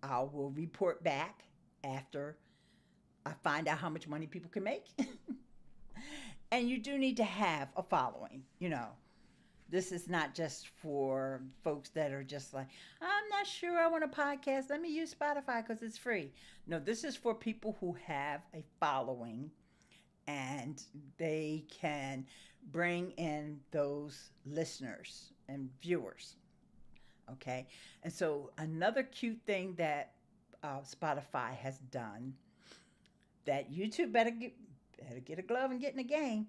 I will report back after I find out how much money people can make. And you do need to have a following. This is not just for folks that are just like, I'm not sure I want a podcast. Let me use Spotify because it's free. No, this is for people who have a following and they can bring in those listeners and viewers. Okay. And so another cute thing that Spotify has done that YouTube better get a glove and get in the game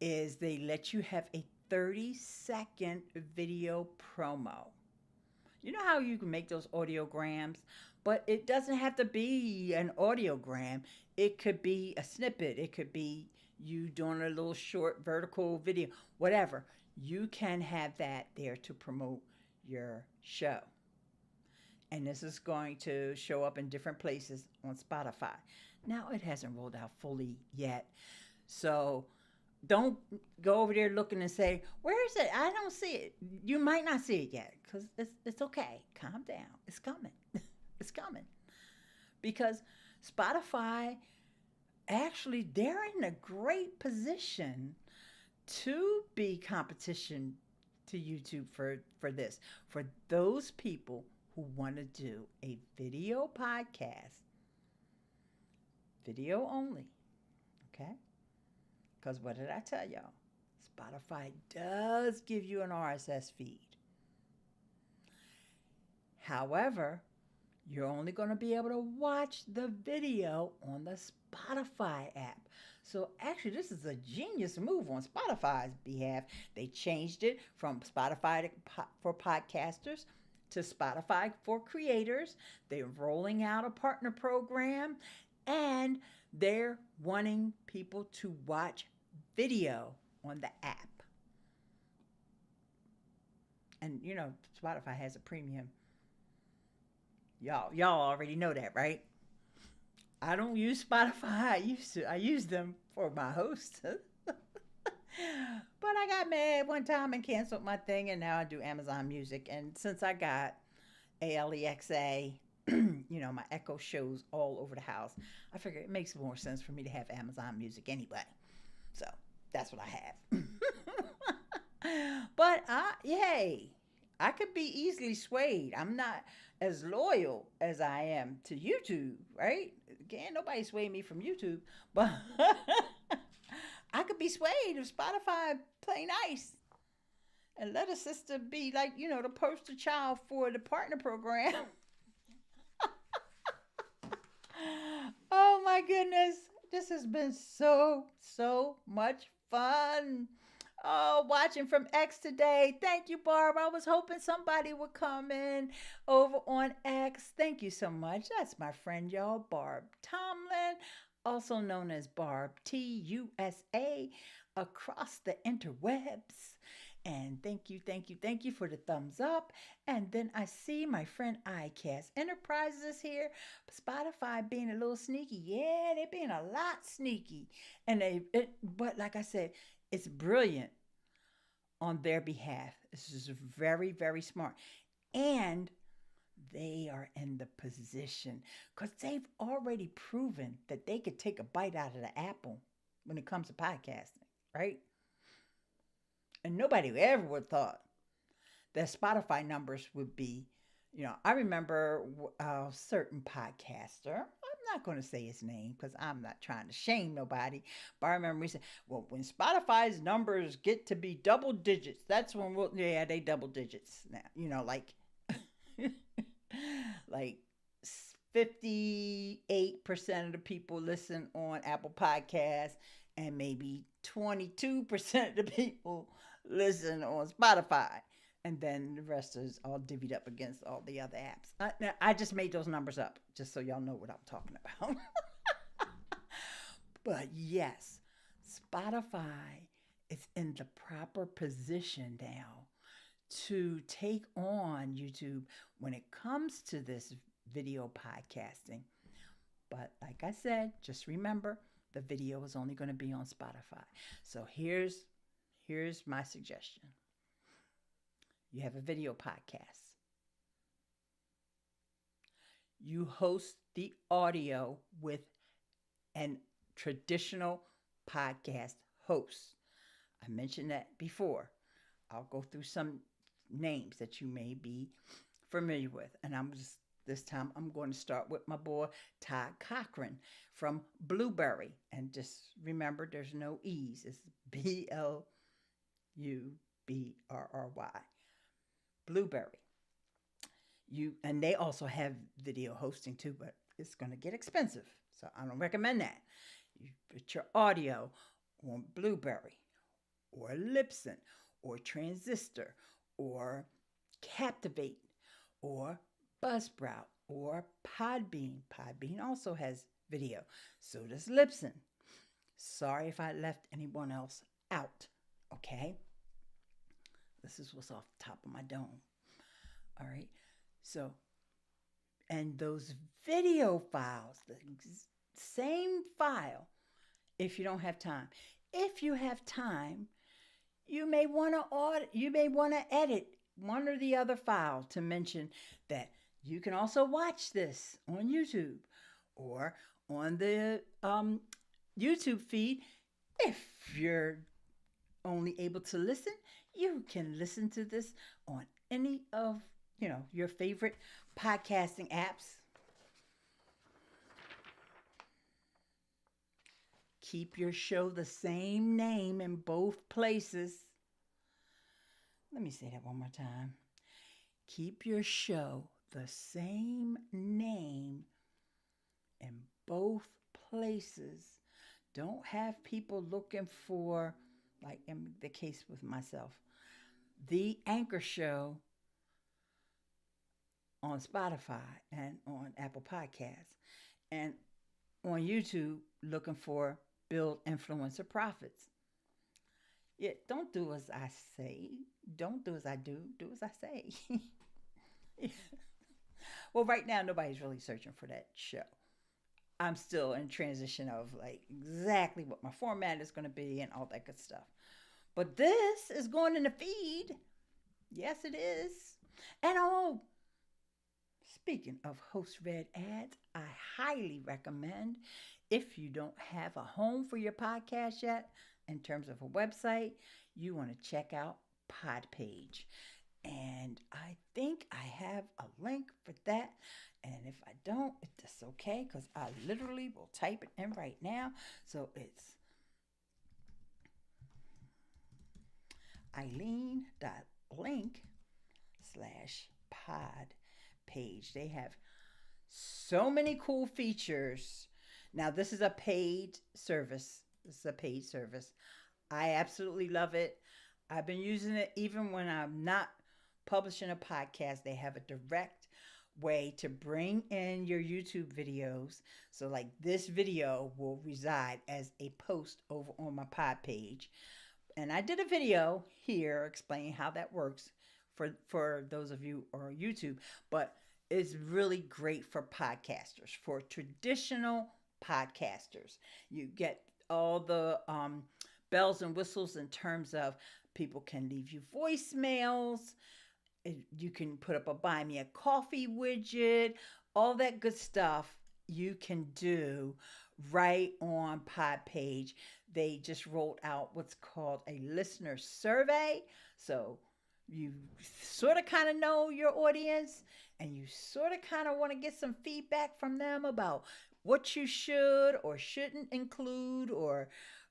is they let you have a 30-second video promo. You know how you can make those audiograms, but it doesn't have to be an audiogram. It could be a snippet. It could be you doing a little short vertical video, whatever. You can have that there to promote your show. And this is going to show up in different places on Spotify. Now, it hasn't rolled out fully yet. So don't go over there looking and say, where is it? I don't see it. You might not see it yet because it's okay. Calm down. It's coming. It's coming. Because Spotify, actually, they're in a great position to be competition to YouTube for this. For those people who want to do a video podcast, video only, okay? Because what did I tell y'all? Spotify does give you an RSS feed. However, you're only going to be able to watch the video on the Spotify app. So actually, this is a genius move on Spotify's behalf. They changed it from Spotify for podcasters to Spotify for creators. They're rolling out a partner program, and they're wanting people to watch video on the app. And Spotify has a premium. Y'all already know that, right? I don't use Spotify. I use them for my host. But I got mad one time and canceled my thing, and now I do Amazon Music. And since I got Alexa My Echo shows all over the house. I figure it makes more sense for me to have Amazon Music anyway. So that's what I have. But yay, I could be easily swayed. I'm not as loyal as I am to YouTube, right? Can't nobody sway me from YouTube, but I could be swayed if Spotify play nice and let a sister be like, the poster child for the partner program. Oh my goodness. This has been so much fun. Oh, watching from X today. Thank you, Barb. I was hoping somebody would come in over on X. Thank you so much. That's my friend, y'all, Barb Tomlin, also known as Barb TUSA, across the interwebs. And thank you for the thumbs up. And then I see my friend iCast Enterprises here. Spotify being a little sneaky. Yeah, they're being a lot sneaky. But like I said, it's brilliant on their behalf. This is very, very smart. And they are in the position because they've already proven that they could take a bite out of the apple when it comes to podcasting, right? And nobody ever would have thought that Spotify numbers would be, I remember a certain podcaster. I'm not going to say his name because I'm not trying to shame nobody. But I remember he said, well, when Spotify's numbers get to be double digits, that's when they double digits now. Like 58% of the people listen on Apple Podcasts and maybe 22% of the people listen on Spotify. And then the rest is all divvied up against all the other apps. I just made those numbers up just so y'all know what I'm talking about. But yes, Spotify is in the proper position now to take on YouTube when it comes to this video podcasting. But like I said, just remember the video is only going to be on Spotify. So here's my suggestion. You have a video podcast. You host the audio with an traditional podcast host. I mentioned that before. I'll go through some names that you may be familiar with. And this time I'm going to start with my boy Todd Cochran from Blueberry. And just remember there's no E's. It's BLUBRRY. Blueberry. And they also have video hosting too, but it's going to get expensive. So I don't recommend that. You put your audio on Blueberry or Libsyn or Transistor or Captivate or Buzzsprout or Podbean. Podbean also has video. So does Libsyn. Sorry if I left anyone else out. Okay? This is what's off the top of my dome. All right. So, and those video files, the same file, if you don't have time. If you have time, you may want to edit one or the other file to mention that you can also watch this on YouTube or on the YouTube feed. If you're only able to listen, you can listen to this on any of your favorite podcasting apps. Keep your show the same name in both places. Let me say that one more time. Keep your show the same name in both places. Don't have people looking for, like in the case with myself, the Anchor Show on Spotify and on Apple Podcasts, and on YouTube looking for Build Influencer Profits. Yeah, don't do as I say. Don't do as I do. Do as I say. Yeah. Well, right now nobody's really searching for that show. I'm still in transition of like exactly what my format is going to be and all that good stuff. But this is going in the feed. Yes, it is. And Speaking of host read ads, I highly recommend, if you don't have a home for your podcast yet, in terms of a website, you want to check out Podpage. And I think I have a link for that. And if I don't, it's okay because I literally will type it in right now. So it's Eileen.link slash pod page. They have so many cool features. Now, this is a paid service. This is a paid service. I absolutely love it. I've been using it even when I'm not publishing a podcast. They have a direct way to bring in your YouTube videos. So, like this video will reside as a post over on my pod page. And I did a video here explaining how that works for those of you who are on YouTube, but it's really great for podcasters, for traditional podcasters. You get all the bells and whistles in terms of people can leave you voicemails. You can put up a buy me a coffee widget, all that good stuff you can do right on Podpage. They just rolled out what's called a listener survey. So you sort of kind of know your audience and you sort of kind of want to get some feedback from them about what you should or shouldn't include, or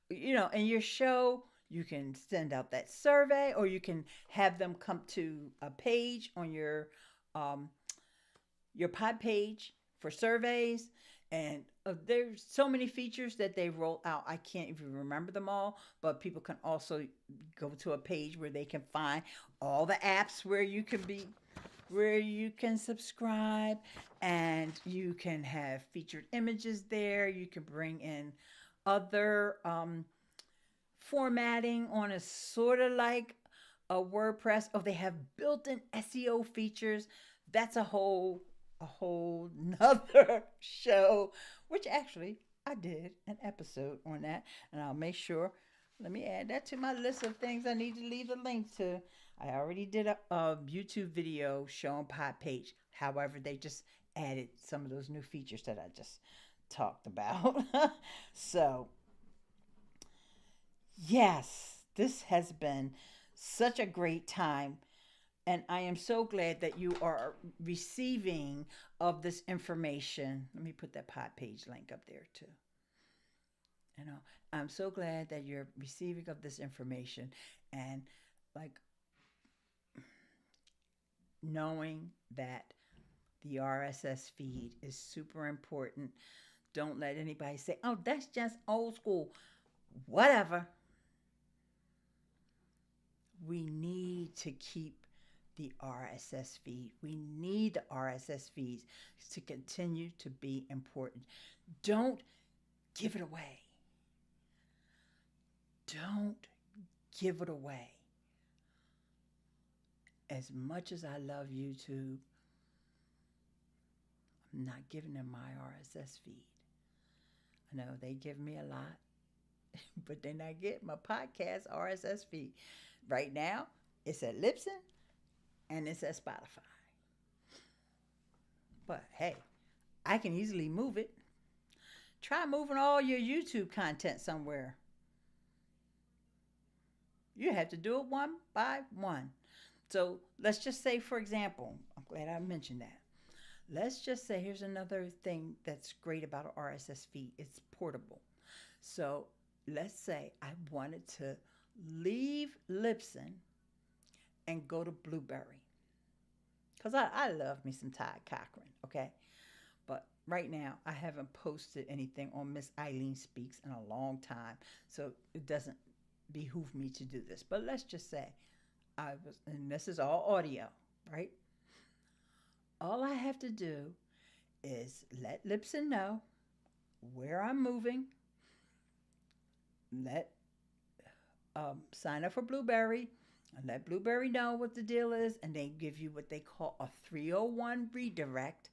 in your show. You can send out that survey, or you can have them come to a page on your pod page for surveys. And there's so many features that they roll out. I can't even remember them all, but people can also go to a page where they can find all the apps where you can subscribe, and you can have featured images there. You can bring in other formatting on a sort of like a WordPress. Oh, they have built-in SEO features. That's a whole nother show, which actually I did an episode on that, and I'll make sure. Let me add that to my list of things I need to leave a link to. I already did a YouTube video showing Podpage. However, they just added some of those new features that I just talked about. So, yes, this has been such a great time. And I am so glad that you are receiving of this information. Let me put that Podpage link up there too. I'm so glad that you're receiving of this information, and like knowing that the RSS feed is super important. Don't let anybody say, "Oh, that's just old school." Whatever. We need to keep the RSS feed. We need the RSS feeds to continue to be important. Don't give it away. Don't give it away. As much as I love YouTube, I'm not giving them my RSS feed. I know they give me a lot, but they're not getting my podcast RSS feed. Right now, it's at Libsyn and it's at Spotify. But hey, I can easily move it. Try moving all your YouTube content somewhere. You have to do it one by one. So let's just say, for example, I'm glad I mentioned that. Let's just say here's another thing that's great about an RSS feed. It's portable. So let's say I wanted to leave Libsyn and go to Blueberry. Because I love me some Todd Cochran, okay? But right now, I haven't posted anything on Miss Eileen Speaks in a long time. So it doesn't behoove me to do this. But let's just say and this is all audio, right? All I have to do is let Libsyn know where I'm moving, let sign up for Blueberry, and let Blueberry know what the deal is, and they give you what they call a 301 redirect,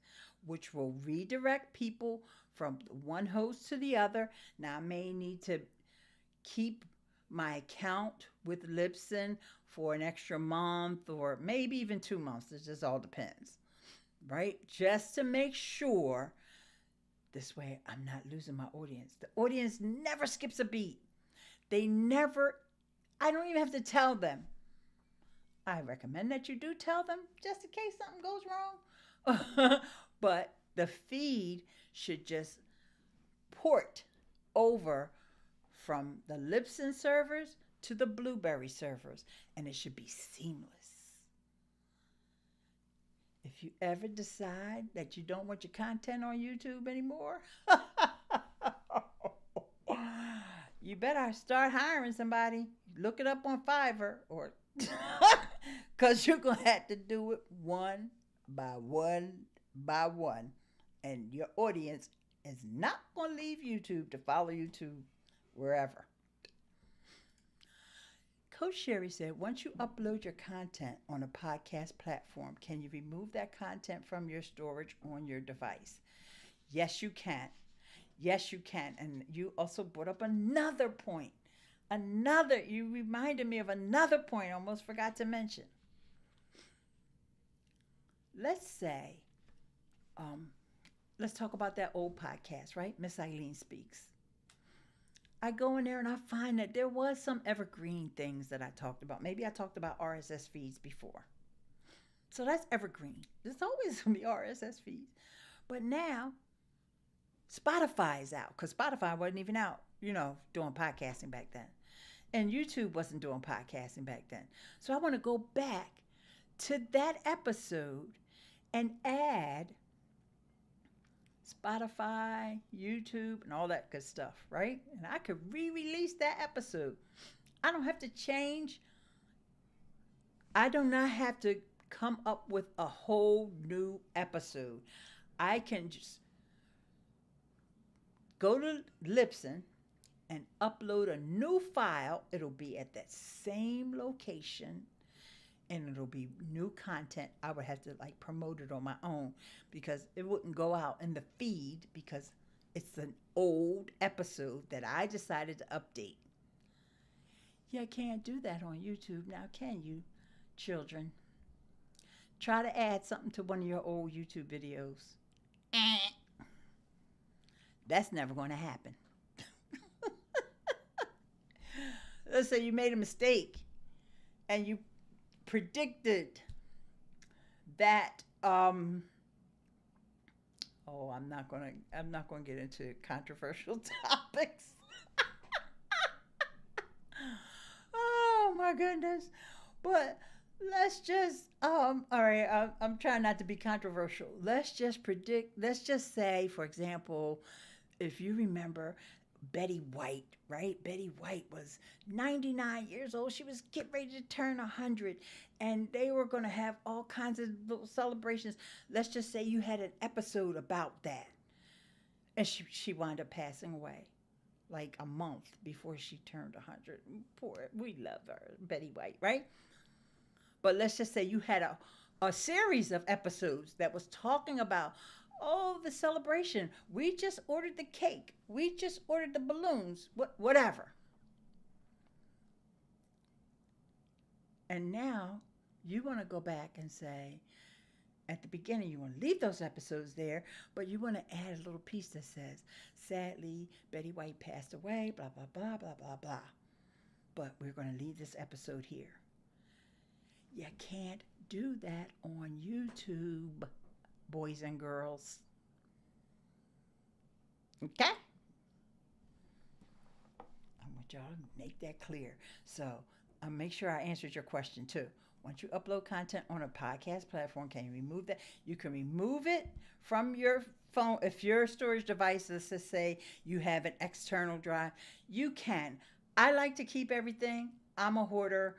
which will redirect people from one host to the other. Now, I may need to keep my account with Libsyn for an extra month or maybe even 2 months. It just all depends. right? Just to make sure this way I'm not losing my audience. The audience never skips a beat. They never, I don't even have to tell them. I recommend that you do tell them just in case something goes wrong. But the feed should just port over from the Libsyn servers to the Blueberry servers, and it should be seamless. If you ever decide that you don't want your content on YouTube anymore, you better start hiring somebody. Look it up on Fiverr or because you're going to have to do it one by one by one. And your audience is not going to leave YouTube to follow you to wherever. Coach Sherry said, once you upload your content on a podcast platform, can you remove that content from your storage on your device? Yes, you can. Yes, you can. And you also brought up another point. You reminded me of another point I almost forgot to mention. Let's say, um, let's talk about that old podcast, right? Miss Eileen Speaks. I go in there and I find that there was some evergreen things that I talked about. Maybe I talked about RSS feeds before. So that's evergreen. There's always going to be RSS feeds. But now Spotify is out because Spotify wasn't even out, doing podcasting back then. And YouTube wasn't doing podcasting back then. So I want to go back to that episode and add Spotify, YouTube, and all that good stuff, right? And I could re-release that episode. I don't have to change. I do not have to come up with a whole new episode. I can just go to Libsyn and upload a new file. It'll be at that same location and it'll be new content. I would have to promote it on my own because it wouldn't go out in the feed because it's an old episode that I decided to update. You can't do that on YouTube now, can you, children? Try to add something to one of your old YouTube videos. That's never going to happen. Let's say you made a mistake and you predicted that I'm not going to get into controversial topics. Oh my goodness. But let's just all right, I'm trying not to be controversial. Let's just say, for example, if you remember Betty White, right? Betty White was 99 years old. She was getting ready to turn 100, and they were going to have all kinds of little celebrations. Let's just say you had an episode about that, and she wound up passing away like a month before she turned 100. Poor, we love her, Betty White, right? But let's just say you had a series of episodes that was talking about, the celebration. We just ordered the cake. We just ordered the balloons. Whatever. And now you want to go back and say, at the beginning, you want to leave those episodes there, but you want to add a little piece that says, sadly, Betty White passed away, blah, blah, blah, blah, blah, blah. But we're going to leave this episode here. You can't do that on YouTube, boys and girls. Okay? I want y'all to make that clear. So I'll make sure I answered your question too. Once you upload content on a podcast platform, can you remove that? You can remove it from your phone. If your storage device is to say you have an external drive, you can. I like to keep everything. I'm a hoarder.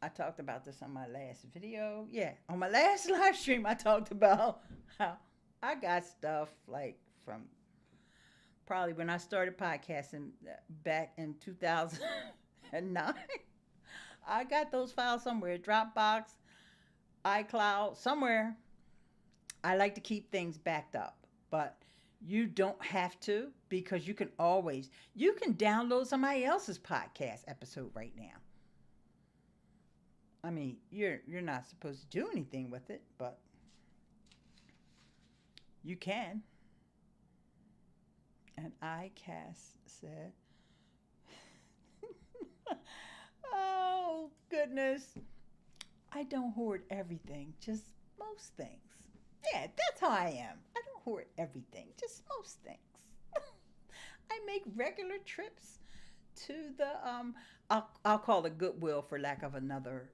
I talked about this on my last video. Yeah, on my last live stream, I talked about how I got stuff from probably when I started podcasting back in 2009. I got those files somewhere, Dropbox, iCloud, somewhere. I like to keep things backed up, but you don't have to because you can download somebody else's podcast episode right now. I mean, you're not supposed to do anything with it, but You can. And ICAST said, oh, goodness. I don't hoard everything, just most things. Yeah, that's how I am. I don't hoard everything, just most things. I make regular trips to the I'll call it Goodwill for lack of another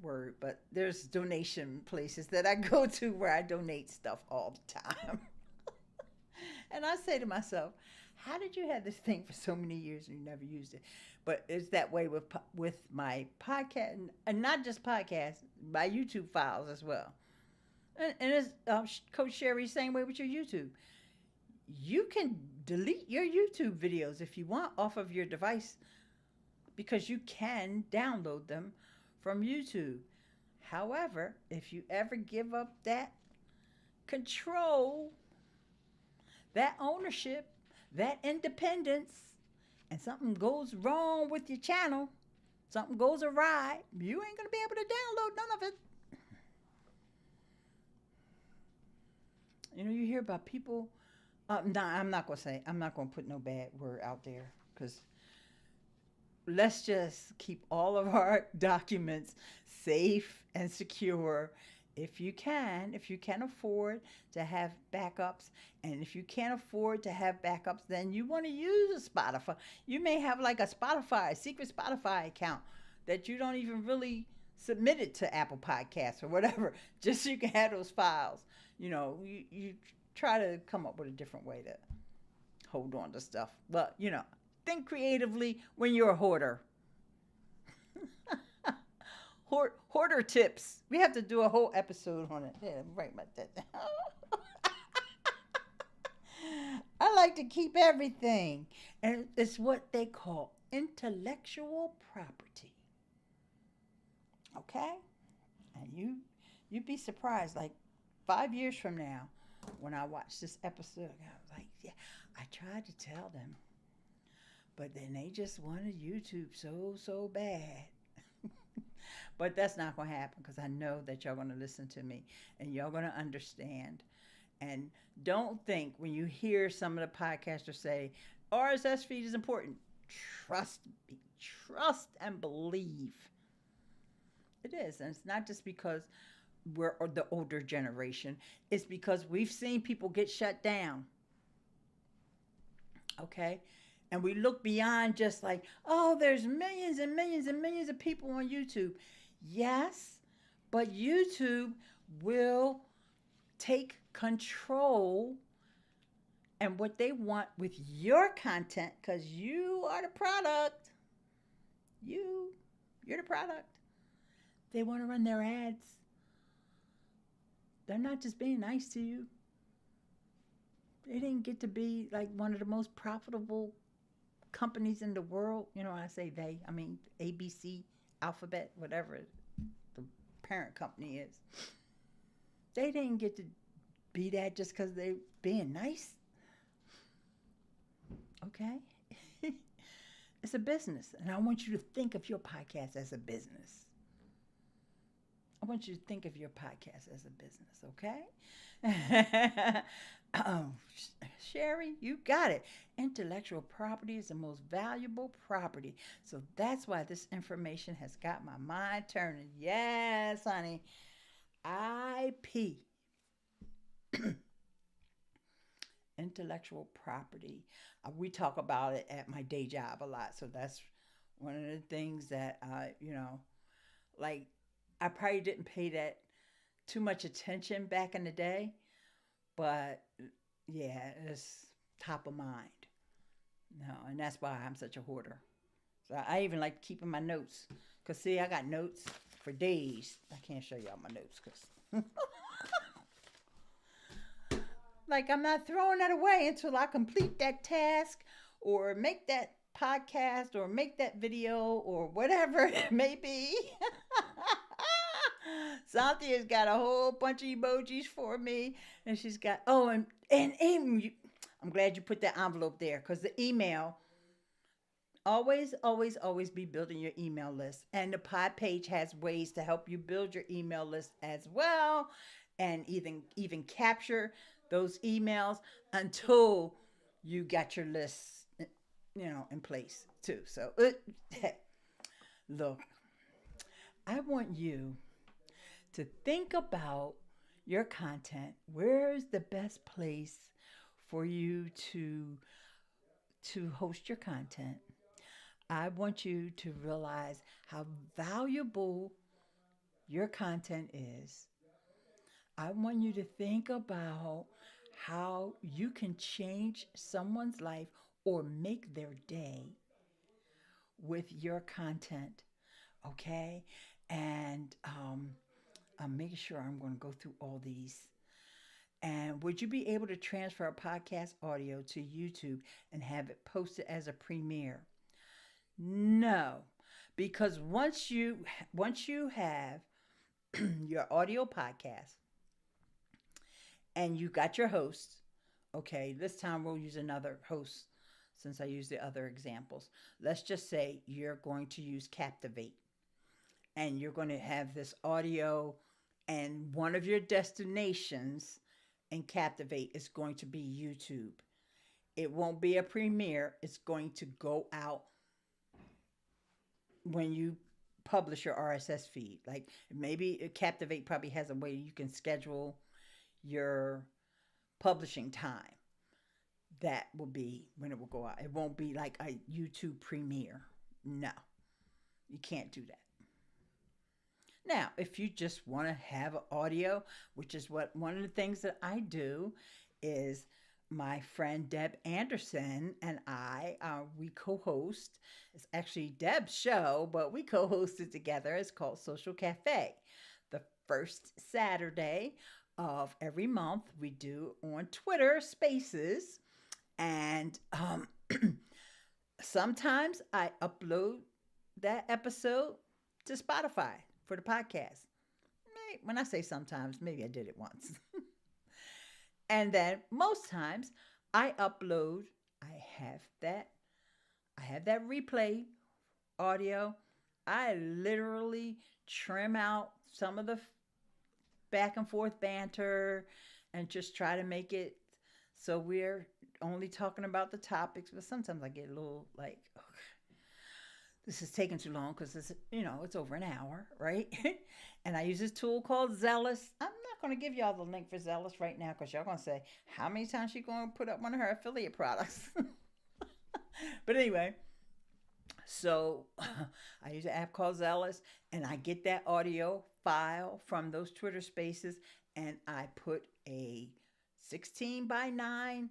word, but there's donation places that I go to where I donate stuff all the time. And I say to myself, how did you have this thing for so many years and you never used it? But it's that way with my podcast, and not just podcasts, my YouTube files as well. And it's Coach Sherry, same way with your YouTube. You can delete your YouTube videos if you want off of your device because you can download them from YouTube. However, if you ever give up that control, that ownership, that independence, and something goes wrong with your channel, something goes awry, you ain't going to be able to download none of it. You know, you hear about people. No, I'm not going to say, I'm not going to put no bad word out there because let's just keep all of our documents safe and secure if you can afford to have backups. And if you can't afford to have backups, then you want to use a Spotify. You may have like a secret Spotify account that you don't even really submit it to Apple Podcasts or whatever, just so you can have those files. You know, you try to come up with a different way to hold on to stuff. But, you know, think creatively when you're a hoarder. Hoarder tips. We have to do a whole episode on it. Yeah, right about that. I like to keep everything. And it's what they call intellectual property. Okay? And you'd be surprised, like 5 years from now, when I watch this episode, I was like, yeah, I tried to tell them. But then they just wanted YouTube so bad. But that's not going to happen because I know that y'all going to listen to me and y'all going to understand. And don't think when you hear some of the podcasters say RSS feed is important. Trust me, trust and believe. It is. And it's not just because we're the older generation. It's because we've seen people get shut down. Okay? And we look beyond just like, oh, there's millions and millions and millions of people on YouTube. Yes, but YouTube will take control and what they want with your content because you are the product. You're the product. They want to run their ads. They're not just being nice to you. They didn't get to be like one of the most profitable companies in the world. You know, I say they, I mean ABC, Alphabet, whatever the parent company is. They didn't get to be that just because they're being nice. Okay? It's a business. And I want you to think of your podcast as a business. I want you to think of your podcast as a business, okay? Sherry, you got it. Intellectual property is the most valuable property. So that's why this information has got my mind turning. Yes, honey. IP. Intellectual property. We talk about it at my day job a lot. So that's one of the things that, like I probably didn't pay that too much attention back in the day. But yeah, it's top of mind. No, and that's why I'm such a hoarder. So I even like keeping my notes. Because, see, I got notes for days. I can't show y'all my notes because... like, I'm not throwing that away until I complete that task or make that podcast or make that video or whatever it may be. Cynthia's got a whole bunch of emojis for me. And she's got, and I'm glad you put that envelope there because the email, always, always, always be building your email list. And the Podpage has ways to help you build your email list as well and even capture those emails until you got your list, in place too. So, look, I want you to think about your content. Where's the best place for you to host your content? I want you to realize how valuable your content is. I want you to think about how you can change someone's life or make their day with your content, okay? And I'm making sure I'm going to go through all these. And would you be able to transfer a podcast audio to YouTube and have it posted as a premiere? No, because once you have your audio podcast and you got your host, okay, this time we'll use another host since I used the other examples. Let's just say you're going to use Captivate and you're going to have this audio, and one of your destinations in Captivate is going to be YouTube. It won't be a premiere, it's going to go out when you publish your RSS feed. Like maybe Captivate probably has a way you can schedule your publishing time. That will be when it will go out. It won't be like a YouTube premiere. No, you can't do that. Now, if you just want to have audio, which is what one of the things that I do, is my friend Deb Anderson and we co-host. It's actually Deb's show, but we co-host it together. It's called Social Cafe. The first Saturday of every month, we do on Twitter Spaces, and sometimes I upload that episode to Spotify for the podcast. When I say sometimes, maybe I did it once. And then most times I upload, I have that I have that replay audio. I literally trim out some of the back and forth banter and just try to make it so we're only talking about the topics. But sometimes I get a little like, oh, this is taking too long because it's over an hour, right? And I use this tool called Zealous. I'm not going to give y'all the link for Zealous right now because y'all going to say, how many times she going to put up one of her affiliate products? But anyway, so I use an app called Zealous, and I get that audio file from those Twitter spaces, and I put a 16 by 9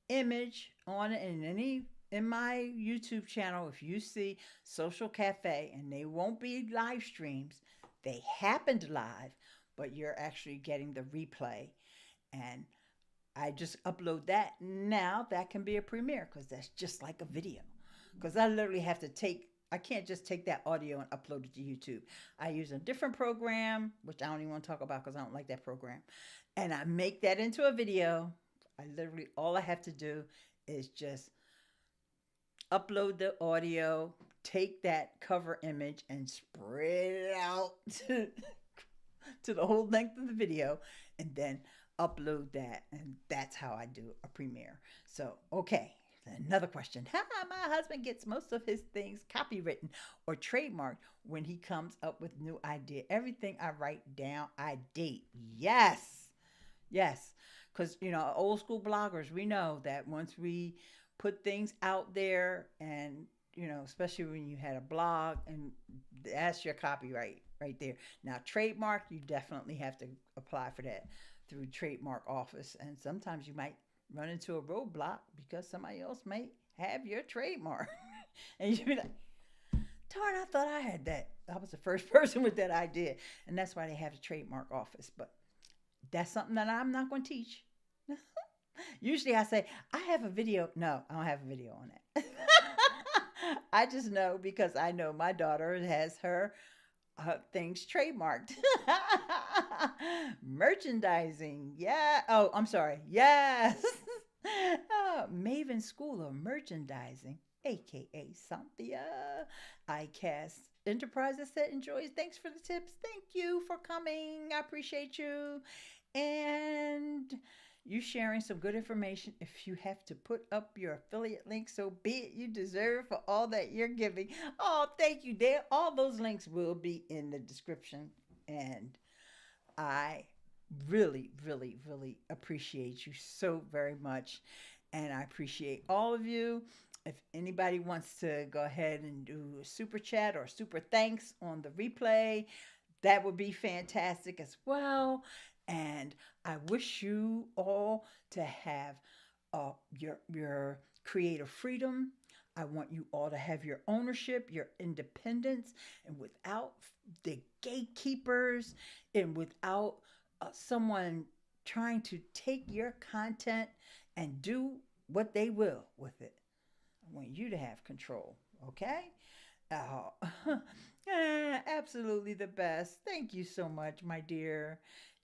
image on it. And in my YouTube channel, if you see Social Cafe, and they won't be live streams, they happened live, but you're actually getting the replay. And I just upload that. Now that can be a premiere because that's just like a video. Because I literally have to I can't just take that audio and upload it to YouTube. I use a different program, which I don't even want to talk about because I don't like that program. And I make that into a video. All I have to do is just upload the audio, take that cover image and spread it out to the whole length of the video, and then upload that. And that's how I do a premiere. So, okay. Another question. My husband gets most of his things copywritten or trademarked when he comes up with new idea. Everything I write down, I date. Yes. Yes. Because, old school bloggers, we know that once we put things out there and, especially when you had a blog, and that's your copyright right there. Now, trademark, you definitely have to apply for that through trademark office. And sometimes you might run into a roadblock because somebody else may have your trademark. And you'd be like, darn, I thought I had that. I was the first person with that idea. And that's why they have the trademark office. But that's something that I'm not going to teach. Usually I say, I have a video. No, I don't have a video on it. I just know because I know my daughter has her things trademarked. Merchandising. Yeah. Oh, I'm sorry. Yes. Maven School of Merchandising, aka Cynthia. ICAST Enterprises that enjoys. Thanks for the tips. Thank you for coming. I appreciate you. And You sharing some good information. If you have to put up your affiliate link, so be it. You deserve for all that you're giving. Oh, thank you, there. All those links will be in the description. And I really, really, really appreciate you so very much. And I appreciate all of you. If anybody wants to go ahead and do a super chat or super thanks on the replay, that would be fantastic as well. And I wish you all to have your creative freedom. I want you all to have your ownership, your independence, and without the gatekeepers and without someone trying to take your content and do what they will with it. I want you to have control, okay? Oh, absolutely the best. Thank you so much, my dear.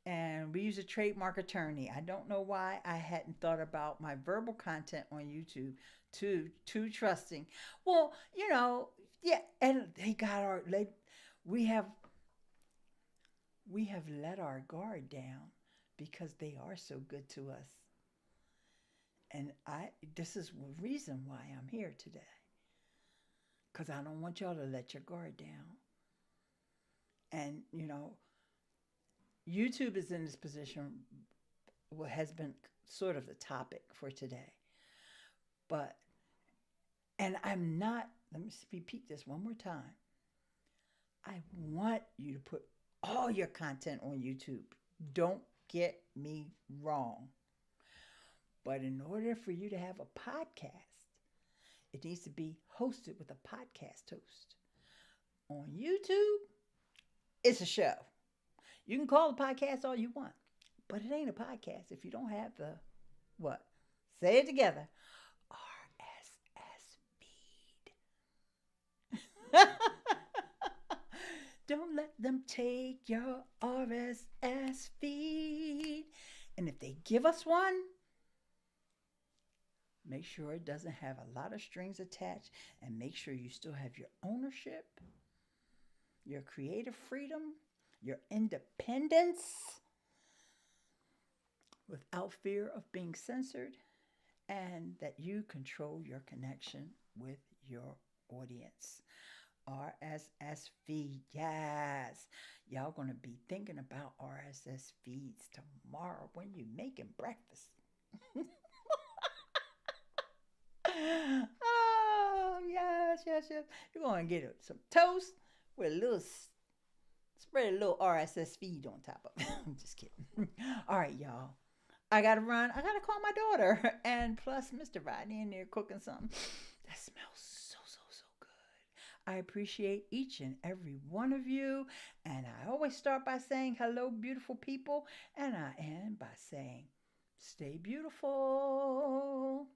And we use a trademark attorney. I don't know why I hadn't thought about my verbal content on YouTube. Too trusting. Well, yeah, and they got we have we have let our guard down because they are so good to us. And this is the reason why I'm here today. Because I don't want y'all to let your guard down. And, YouTube is in this position, what has been sort of the topic for today. But, and I'm not, let me repeat this one more time. I want you to put all your content on YouTube. Don't get me wrong. But in order for you to have a podcast, it needs to be hosted with a podcast host. On YouTube, it's a show. You can call the podcast all you want, but it ain't a podcast if you don't have the what? Say it together. RSS feed. Don't let them take your RSS feed. And if they give us one, make sure it doesn't have a lot of strings attached, and make sure you still have your ownership, your creative freedom, your independence without fear of being censored, and that you control your connection with your audience. RSS feed, yes. Y'all gonna be thinking about RSS feeds tomorrow when you're making breakfast. Oh, yes, yes, yes. You're going to get some toast with a little, spread a little RSS feed on top of it. I'm just kidding. All right, y'all. I got to run. I got to call my daughter. And plus, Mr. Rodney in there cooking something. That smells so, so, so good. I appreciate each and every one of you. And I always start by saying, hello, beautiful people. And I end by saying, stay beautiful.